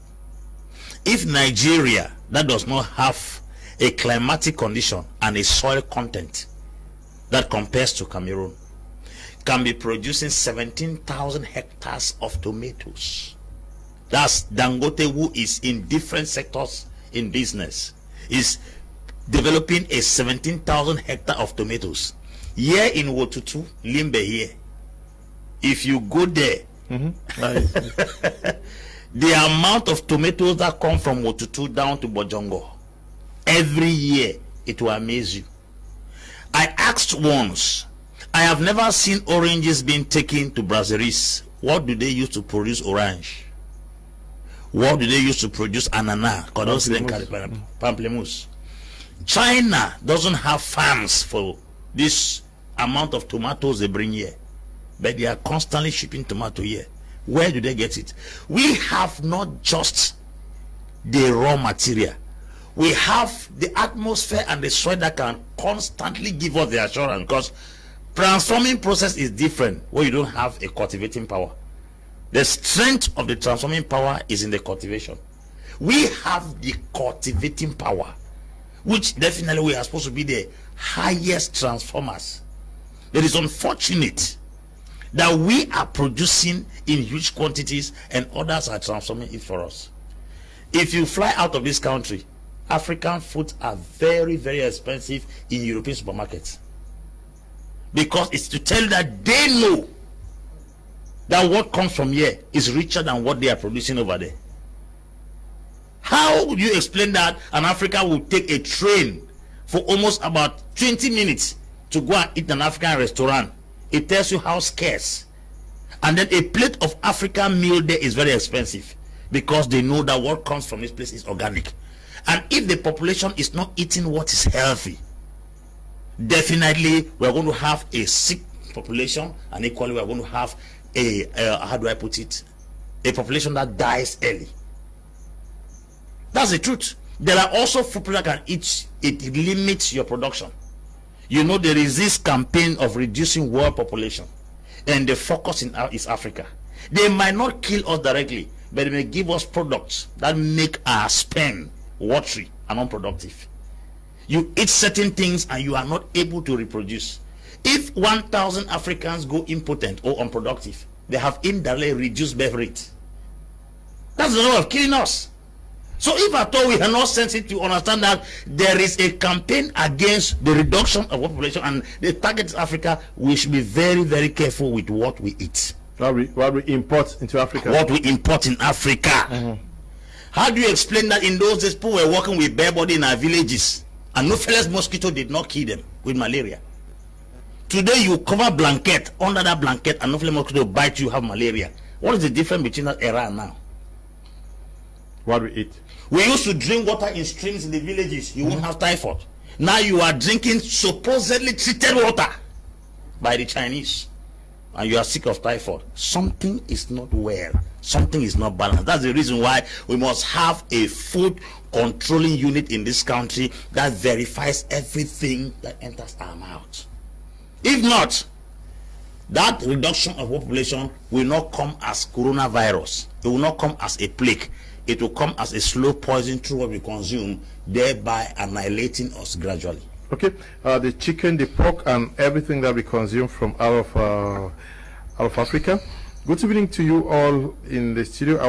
If Nigeria, that does not have a climatic condition and a soil content that compares to Cameroon, can be producing 17,000 hectares of tomatoes. That's Dangote, who is in different sectors in business, is developing a 17,000 hectare of tomatoes. Here in Wotutu, Limbe here, if you go there, the amount of tomatoes that come from Wotutu down to Bojongo, every year, it will amaze you. I asked once, I have never seen oranges being taken to brasseries. What do they use to produce orange? What do they use to produce ananas? Pamplemousse. China doesn't have farms for this amount of tomatoes they bring here, but they are constantly shipping tomato here. Where do they get it? We have not just the raw material, we have the atmosphere and the soil that can constantly give us the assurance, because transforming process is different when you don't have a cultivating power. The strength of the transforming power is in the cultivation. We have the cultivating power, which definitely we are supposed to be the highest transformers. It is unfortunate that we are producing in huge quantities and others are transforming it for us. If you fly out of this country, African foods are very, very expensive in European supermarkets, because it's to tell you that they know that what comes from here is richer than what they are producing over there. How would you explain that an African will take a train for almost about 20 minutes to go and eat in an African restaurant? It tells you how scarce. And then a plate of African meal there is very expensive, because they know that what comes from this place is organic. And if the population is not eating what is healthy, definitely we are going to have a sick population, and equally we are going to have a how do I put it, a population that dies early. That's the truth. There are also people that can eat, it limits your production. You know, there is this campaign of reducing world population, and the focus in is Africa. They might not kill us directly, but they may give us products that make our sperm watery and unproductive. You eat certain things and you are not able to reproduce. If 1,000 Africans go impotent or unproductive, they have indirectly reduced birth rate. That's the law of killing us. So if at all we are not sensitive to understand that there is a campaign against the reduction of population and the target is Africa, we should be very, very careful with what we eat. What we import into Africa. What we import in Africa. How do you explain that in those days people were working with bare body in our villages and no fearless mosquito did not kill them with malaria? Today you cover blanket, under that blanket and no fearless mosquito bite you, have malaria. What is the difference between that era and now? What we eat. We used to drink water in streams in the villages. You won't have typhoid. Now you are drinking supposedly treated water by the Chinese. And you are sick of typhoid. Something is not well. Something is not balanced. That's the reason why we must have a food controlling unit in this country that verifies everything that enters our mouth. If not, that reduction of population will not come as coronavirus. It will not come as a plague. It will come as a slow poison through what we consume, thereby annihilating us gradually. Okay, the chicken, the pork, and everything that we consume from out of Africa. Good evening to you all in the studio.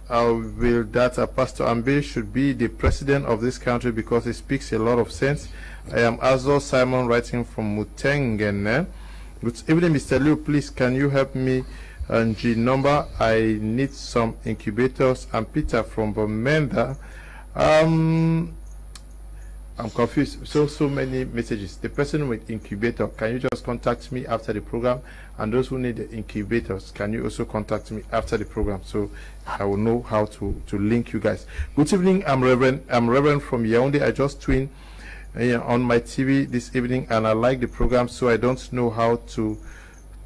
I will that Pastor Ambe should be the president of this country because he speaks a lot of sense. I am Azor Simon, writing from Mutengen. Good evening, Mr. Liu. Please, can you help me? And G number, I need some incubators. And Peter from Bomenda. I'm confused. So many messages. The person with incubator, can you just contact me after the program? And those who need the incubators, can you also contact me after the program so I will know how to link you guys. Good evening. I'm Reverend from Yaoundé. I just tuned on my TV this evening and I like the program, so I don't know how to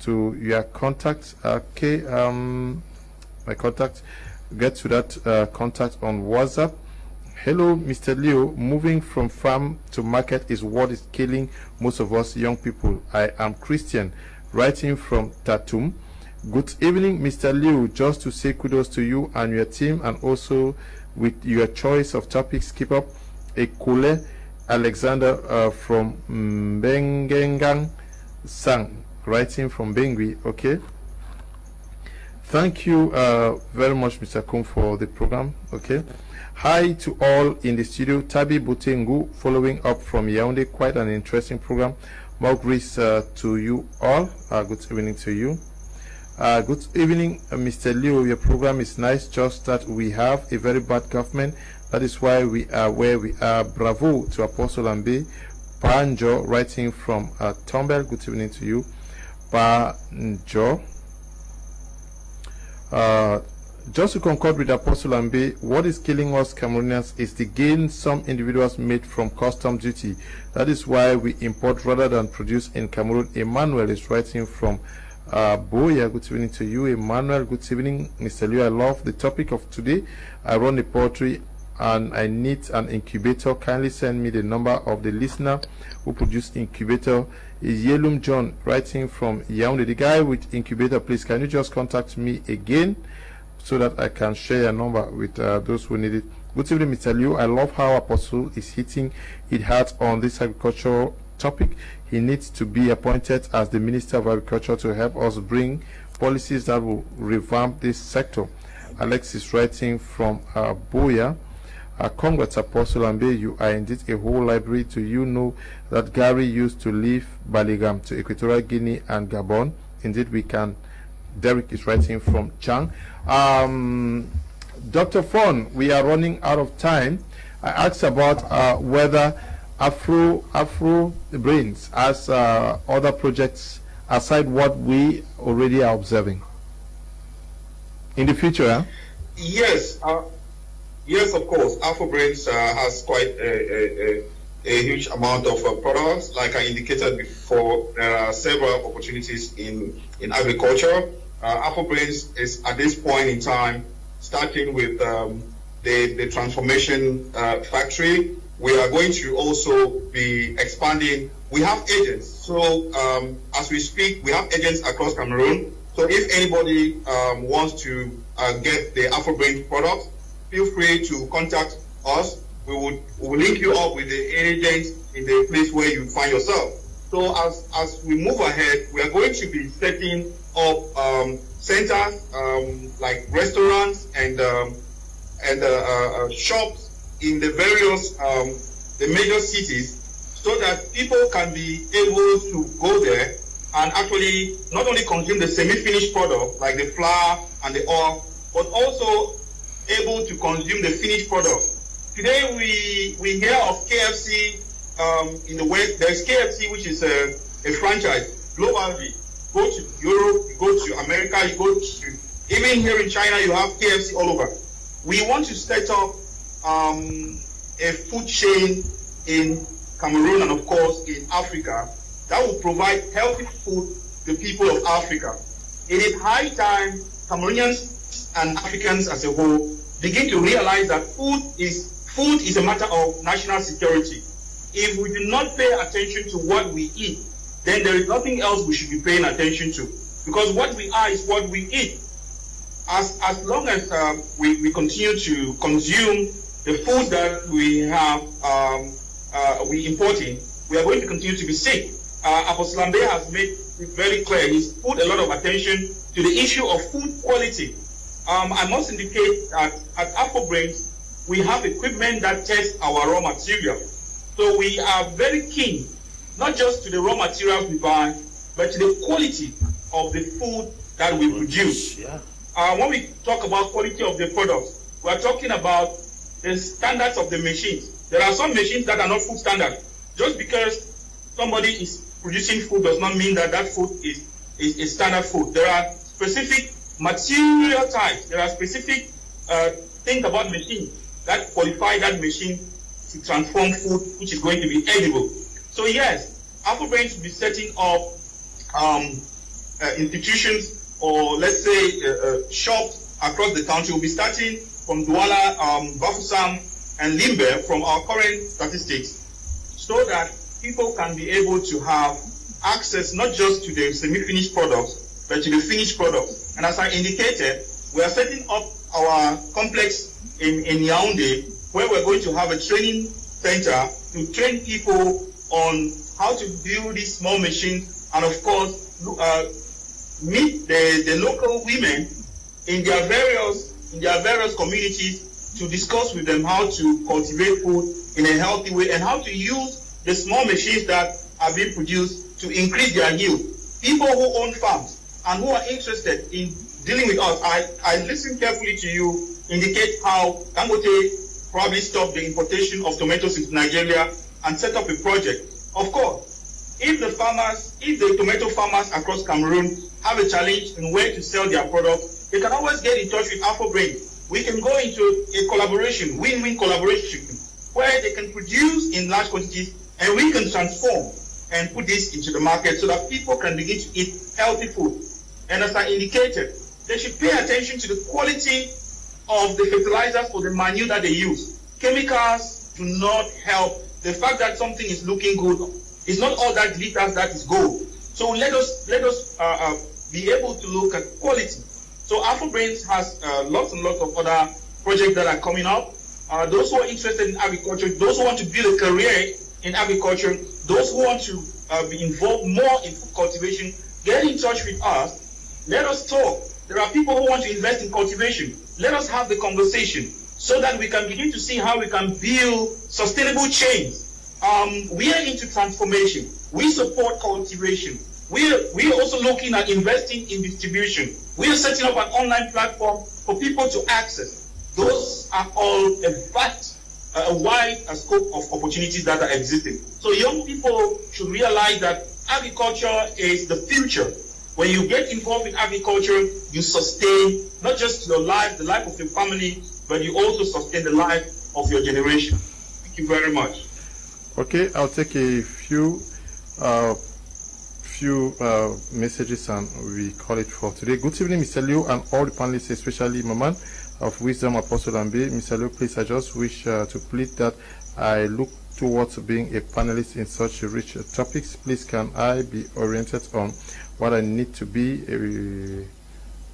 your contact. Okay, my contact, get to that contact on WhatsApp. Hello, Mr. Leo. Moving from farm to market is what is killing most of us young people. I am Christian, writing from Tatum. Good evening, Mr. Leo. Just to say kudos to you and your team, and also with your choice of topics. Keep up. Ekule Alexander from Bengengang Sang, writing from Bengui. Okay, thank you very much, Mr. Kung, for the program. Okay, hi to all in the studio. Tabi Butengu following up from Yaoundé. Quite an interesting program. More grace to you all. Good evening to you. Good evening, Mr. Leo. Your program is nice, just that we have a very bad government. That is why we are where we are. Bravo to Apostle Ambe. Panjo, writing from Tombel. Good evening to you. Panjo. Just to concord with Apostle Ambe, what is killing us Cameroonians is the gain some individuals made from custom duty. That is why we import rather than produce in Cameroon. Emmanuel is writing from Boya. Good evening to you, Emmanuel. Good evening, Mr. Liu. I love the topic of today. I run the poultry and I need an incubator. Kindly send me the number of the listener who produced incubator. Is Yelum John, writing from Yaoundé. The guy with incubator, please, can you just contact me again so that I can share a number with those who need it. Good evening, Mr. Liu. I love how Apostle is hitting it hard on this agricultural topic. He needs to be appointed as the Minister of Agriculture to help us bring policies that will revamp this sector. Alex is writing from Boya. Congrats, Apostle Ambe. You are indeed a whole library. Do you know that Gary used to leave Baligam to Equatorial Guinea and Gabon? Indeed, we can. Derek is writing from Chang. Dr. Fon, we are running out of time. I asked about whether Afro Brains has other projects aside what we already are observing in the future. Yes, yes, of course. Afro Brains has quite a huge amount of products. Like I indicated before, there are several opportunities in agriculture. Afro Brains is at this point in time starting with the transformation factory. We are going to also be expanding. We have agents. So as we speak, we have agents across Cameroon. So if anybody wants to get the Afro Brains product, feel free to contact us. We will link you up with the agents in the place where you find yourself. So as we move ahead, we are going to be setting up centers like restaurants and shops in the various the major cities, so that people can be able to go there and actually not only consume the semi-finished product like the flour and the oil, but also able to consume the finished product. Today we hear of KFC in the West. There's KFC, which is a franchise globally. Go to Europe, you go to America, you go to, even here in China, you have KFC all over. We want to set up a food chain in Cameroon and of course in Africa that will provide healthy food to the people of Africa. It is high time Cameroonians and Africans as a whole begin to realize that food is a matter of national security. If we do not pay attention to what we eat, then there is nothing else we should be paying attention to, because what we are is what we eat. As long as we continue to consume the food that we have we importing, we are going to continue to be sick. Apostle Lambe has made it very clear. He's put a lot of attention to the issue of food quality. I must indicate that at Afro Brains, we have equipment that tests our raw material. So we are very keen, not just to the raw materials we buy, but to the quality of the food that we produce. Yeah. When we talk about quality of the products, we are talking about the standards of the machines. There are some machines that are not food standard. Just because somebody is producing food does not mean that that food is standard food. There are specific material types. There are specific things about machines that qualify that machine to transform food which is going to be edible. So yes, Afro Brains will be setting up institutions, or let's say shops across the country. We'll be starting from Douala, Bafoussam, and Limbe from our current statistics, so that people can be able to have access not just to the semi-finished products, but to the finished products. And as I indicated, we are setting up our complex in Yaoundé, where we're going to have a training center to train people on how to build these small machines, and of course meet the local women in their various communities to discuss with them how to cultivate food in a healthy way and how to use the small machines that are being produced to increase their yield. People who own farms and who are interested in dealing with us, I listened carefully to you indicate how Dangote probably stopped the importation of tomatoes into Nigeria and set up a project. Of course, if the tomato farmers across Cameroon have a challenge in where to sell their products, they can always get in touch with Afro Brains. We can go into a collaboration, win-win collaboration, where they can produce in large quantities and we can transform and put this into the market so that people can begin to eat healthy food. And as I indicated, they should pay attention to the quality of the fertilizers or the manure that they use. Chemicals do not help. The fact that something is looking good is not all that glitters that is gold. So let us be able to look at quality. So Afro Brains has lots and lots of other projects that are coming up. Those who are interested in agriculture, those who want to build a career in agriculture, those who want to be involved more in food cultivation, get in touch with us. Let us talk. There are people who want to invest in cultivation. Let us have the conversation so that we can begin to see how we can build sustainable chains. We are into transformation. We support cultivation. We are also looking at investing in distribution. We are setting up an online platform for people to access. Those are all a wide scope of opportunities that are existing. So young people should realize that agriculture is the future. When you get involved in agriculture, you sustain not just your life, the life of your family, but you also sustain the life of your generation. Thank you very much. Okay, I'll take a few messages and we call it for today. Good evening, Mr. Liu and all the panelists, especially Maman of Wisdom, Apostle Lambe. Mr. Liu, please, I just wish to plead that I look towards being a panelist in such rich topics. Please, can I be oriented on what I need to be a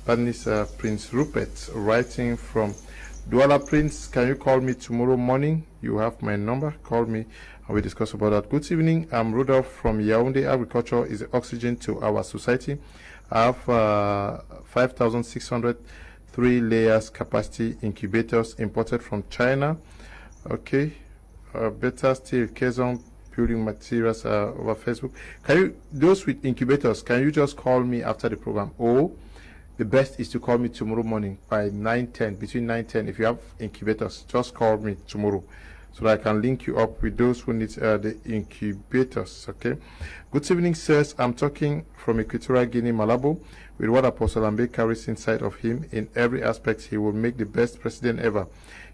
panelist? Prince Rupert, writing from Douala. Prince, can you call me tomorrow morning? You have my number. Call me and we discuss about that. Good evening. I'm Rudolph from Yaoundé. Agriculture is the oxygen to our society. I have 5,600 to 3 layers capacity incubators imported from China. Okay. Better still, Kazon building materials over Facebook. Can you, those with incubators, can you just call me after the program? Or the best is to call me tomorrow morning by 9:10, between 9:10. If you have incubators, just call me tomorrow so that I can link you up with those who need the incubators. Okay. Good evening, sirs. I'm talking from Equatorial Guinea, Malabo. With what Apostle Ambe carries inside of him, in every aspect, he will make the best president ever.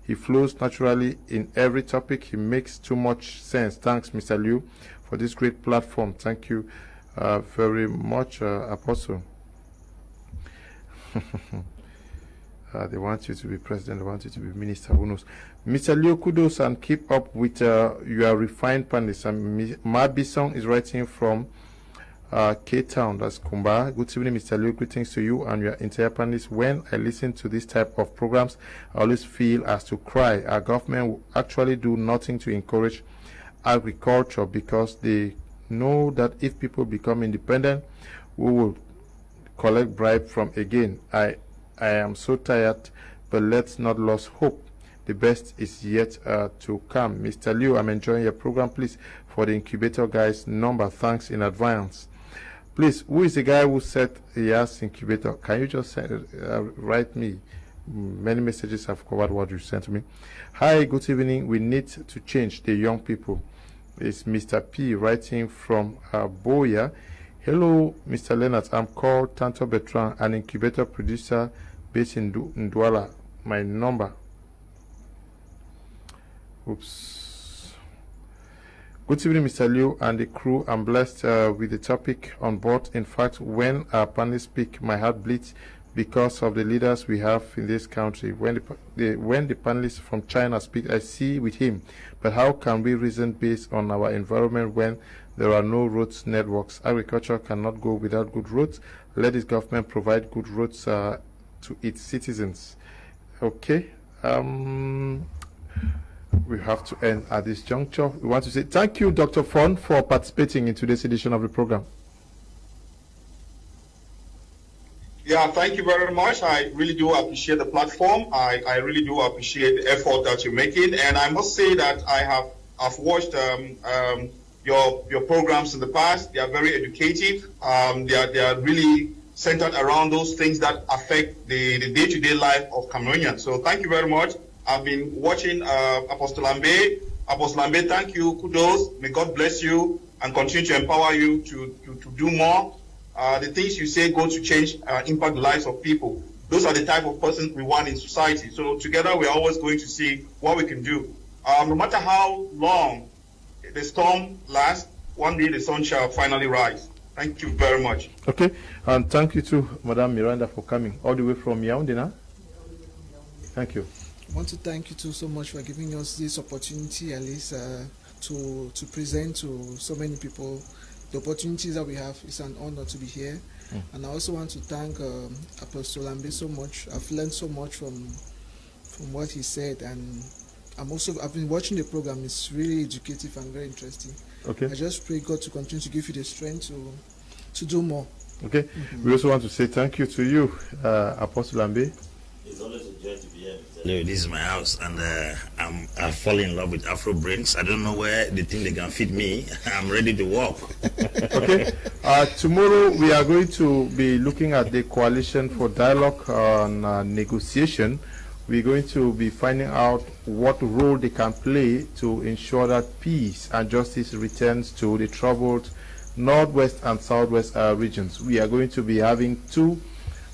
He flows naturally in every topic. He makes too much sense. Thanks, Mr. Liu, for this great platform. Thank you very much, Apostle. They want you to be president. They want you to be minister. Who knows? Mr. Liu, kudos and keep up with your refined panelists. Mabison is writing from K-Town, that's Kumba. Good evening, Mr. Liu. Greetings to you and your entire panelists. When I listen to this type of programs, I always feel as to cry. Our government will actually do nothing to encourage agriculture because they know that if people become independent, we will collect bribe from again. I am so tired, but let's not lose hope. The best is yet to come. Mr. Liu, I'm enjoying your program. Please, for the incubator guys' number, thanks in advance. Please, who is the guy who said he has incubator? Can you just write me? Many messages have covered what you sent to me. Hi, good evening. We need to change the young people. It's Mr. P writing from Boya. Hello, Mr. Leonard. I'm called Tanto Bertrand, an incubator producer based in Douala. My number. Oops. Good evening, Mr. Liu and the crew. I'm blessed with the topic on board. In fact, when our panelists speak, my heart bleeds because of the leaders we have in this country. When the panelists from China speak, I see with him. But how can we reason based on our environment when there are no roads networks? Agriculture cannot go without good roads. Let this government provide good roads to its citizens. Okay. We have to end at this juncture. We want to say thank you, Dr. Fon, for participating in today's edition of the program. Yeah, thank you very much. I really do appreciate the platform. I really do appreciate the effort that you're making. And I must say that I've watched your programs in the past. They are very educative. They are really centered around those things that affect the day-to-day life of Cameroonians. So thank you very much. I've been watching Apostle Ambe. Apostle Ambe, thank you. Kudos. May God bless you and continue to empower you to do more. The things you say go to change, impact the lives of people. Those are the type of persons we want in society. So together we are always going to see what we can do. No matter how long the storm lasts, one day the sun shall finally rise. Thank you very much. Okay, and thank you to Madame Miranda for coming all the way from Yaoundé. Thank you. I want to thank you too so much for giving us this opportunity, at least to present to so many people the opportunities that we have. It's an honor to be here. And I also want to thank Apostle Ambe so much. I've learned so much from what he said, and I've been watching the program. It's really educative and very interesting. Okay. I just pray God to continue to give you the strength to do more. Okay. We also want to say thank you to you, Apostle Ambe. It's always a joy to be here. This is my house, and I fall in love with Afro Brains. I don't know where they think they can feed me. I'm ready to walk. Okay. Tomorrow we are going to be looking at the coalition for dialogue on negotiation. We're going to be finding out what role they can play to ensure that peace and justice returns to the troubled northwest and southwest regions. We are going to be having two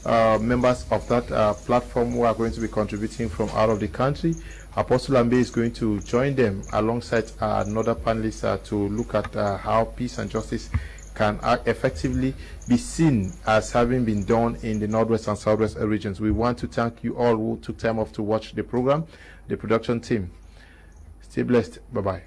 members of that platform who are going to be contributing from out of the country. Apostle Ambe is going to join them alongside another panelist to look at how peace and justice can effectively be seen as having been done in the northwest and southwest regions. We want to thank you all who took time off to watch the program, the production team. Stay blessed. Bye-bye.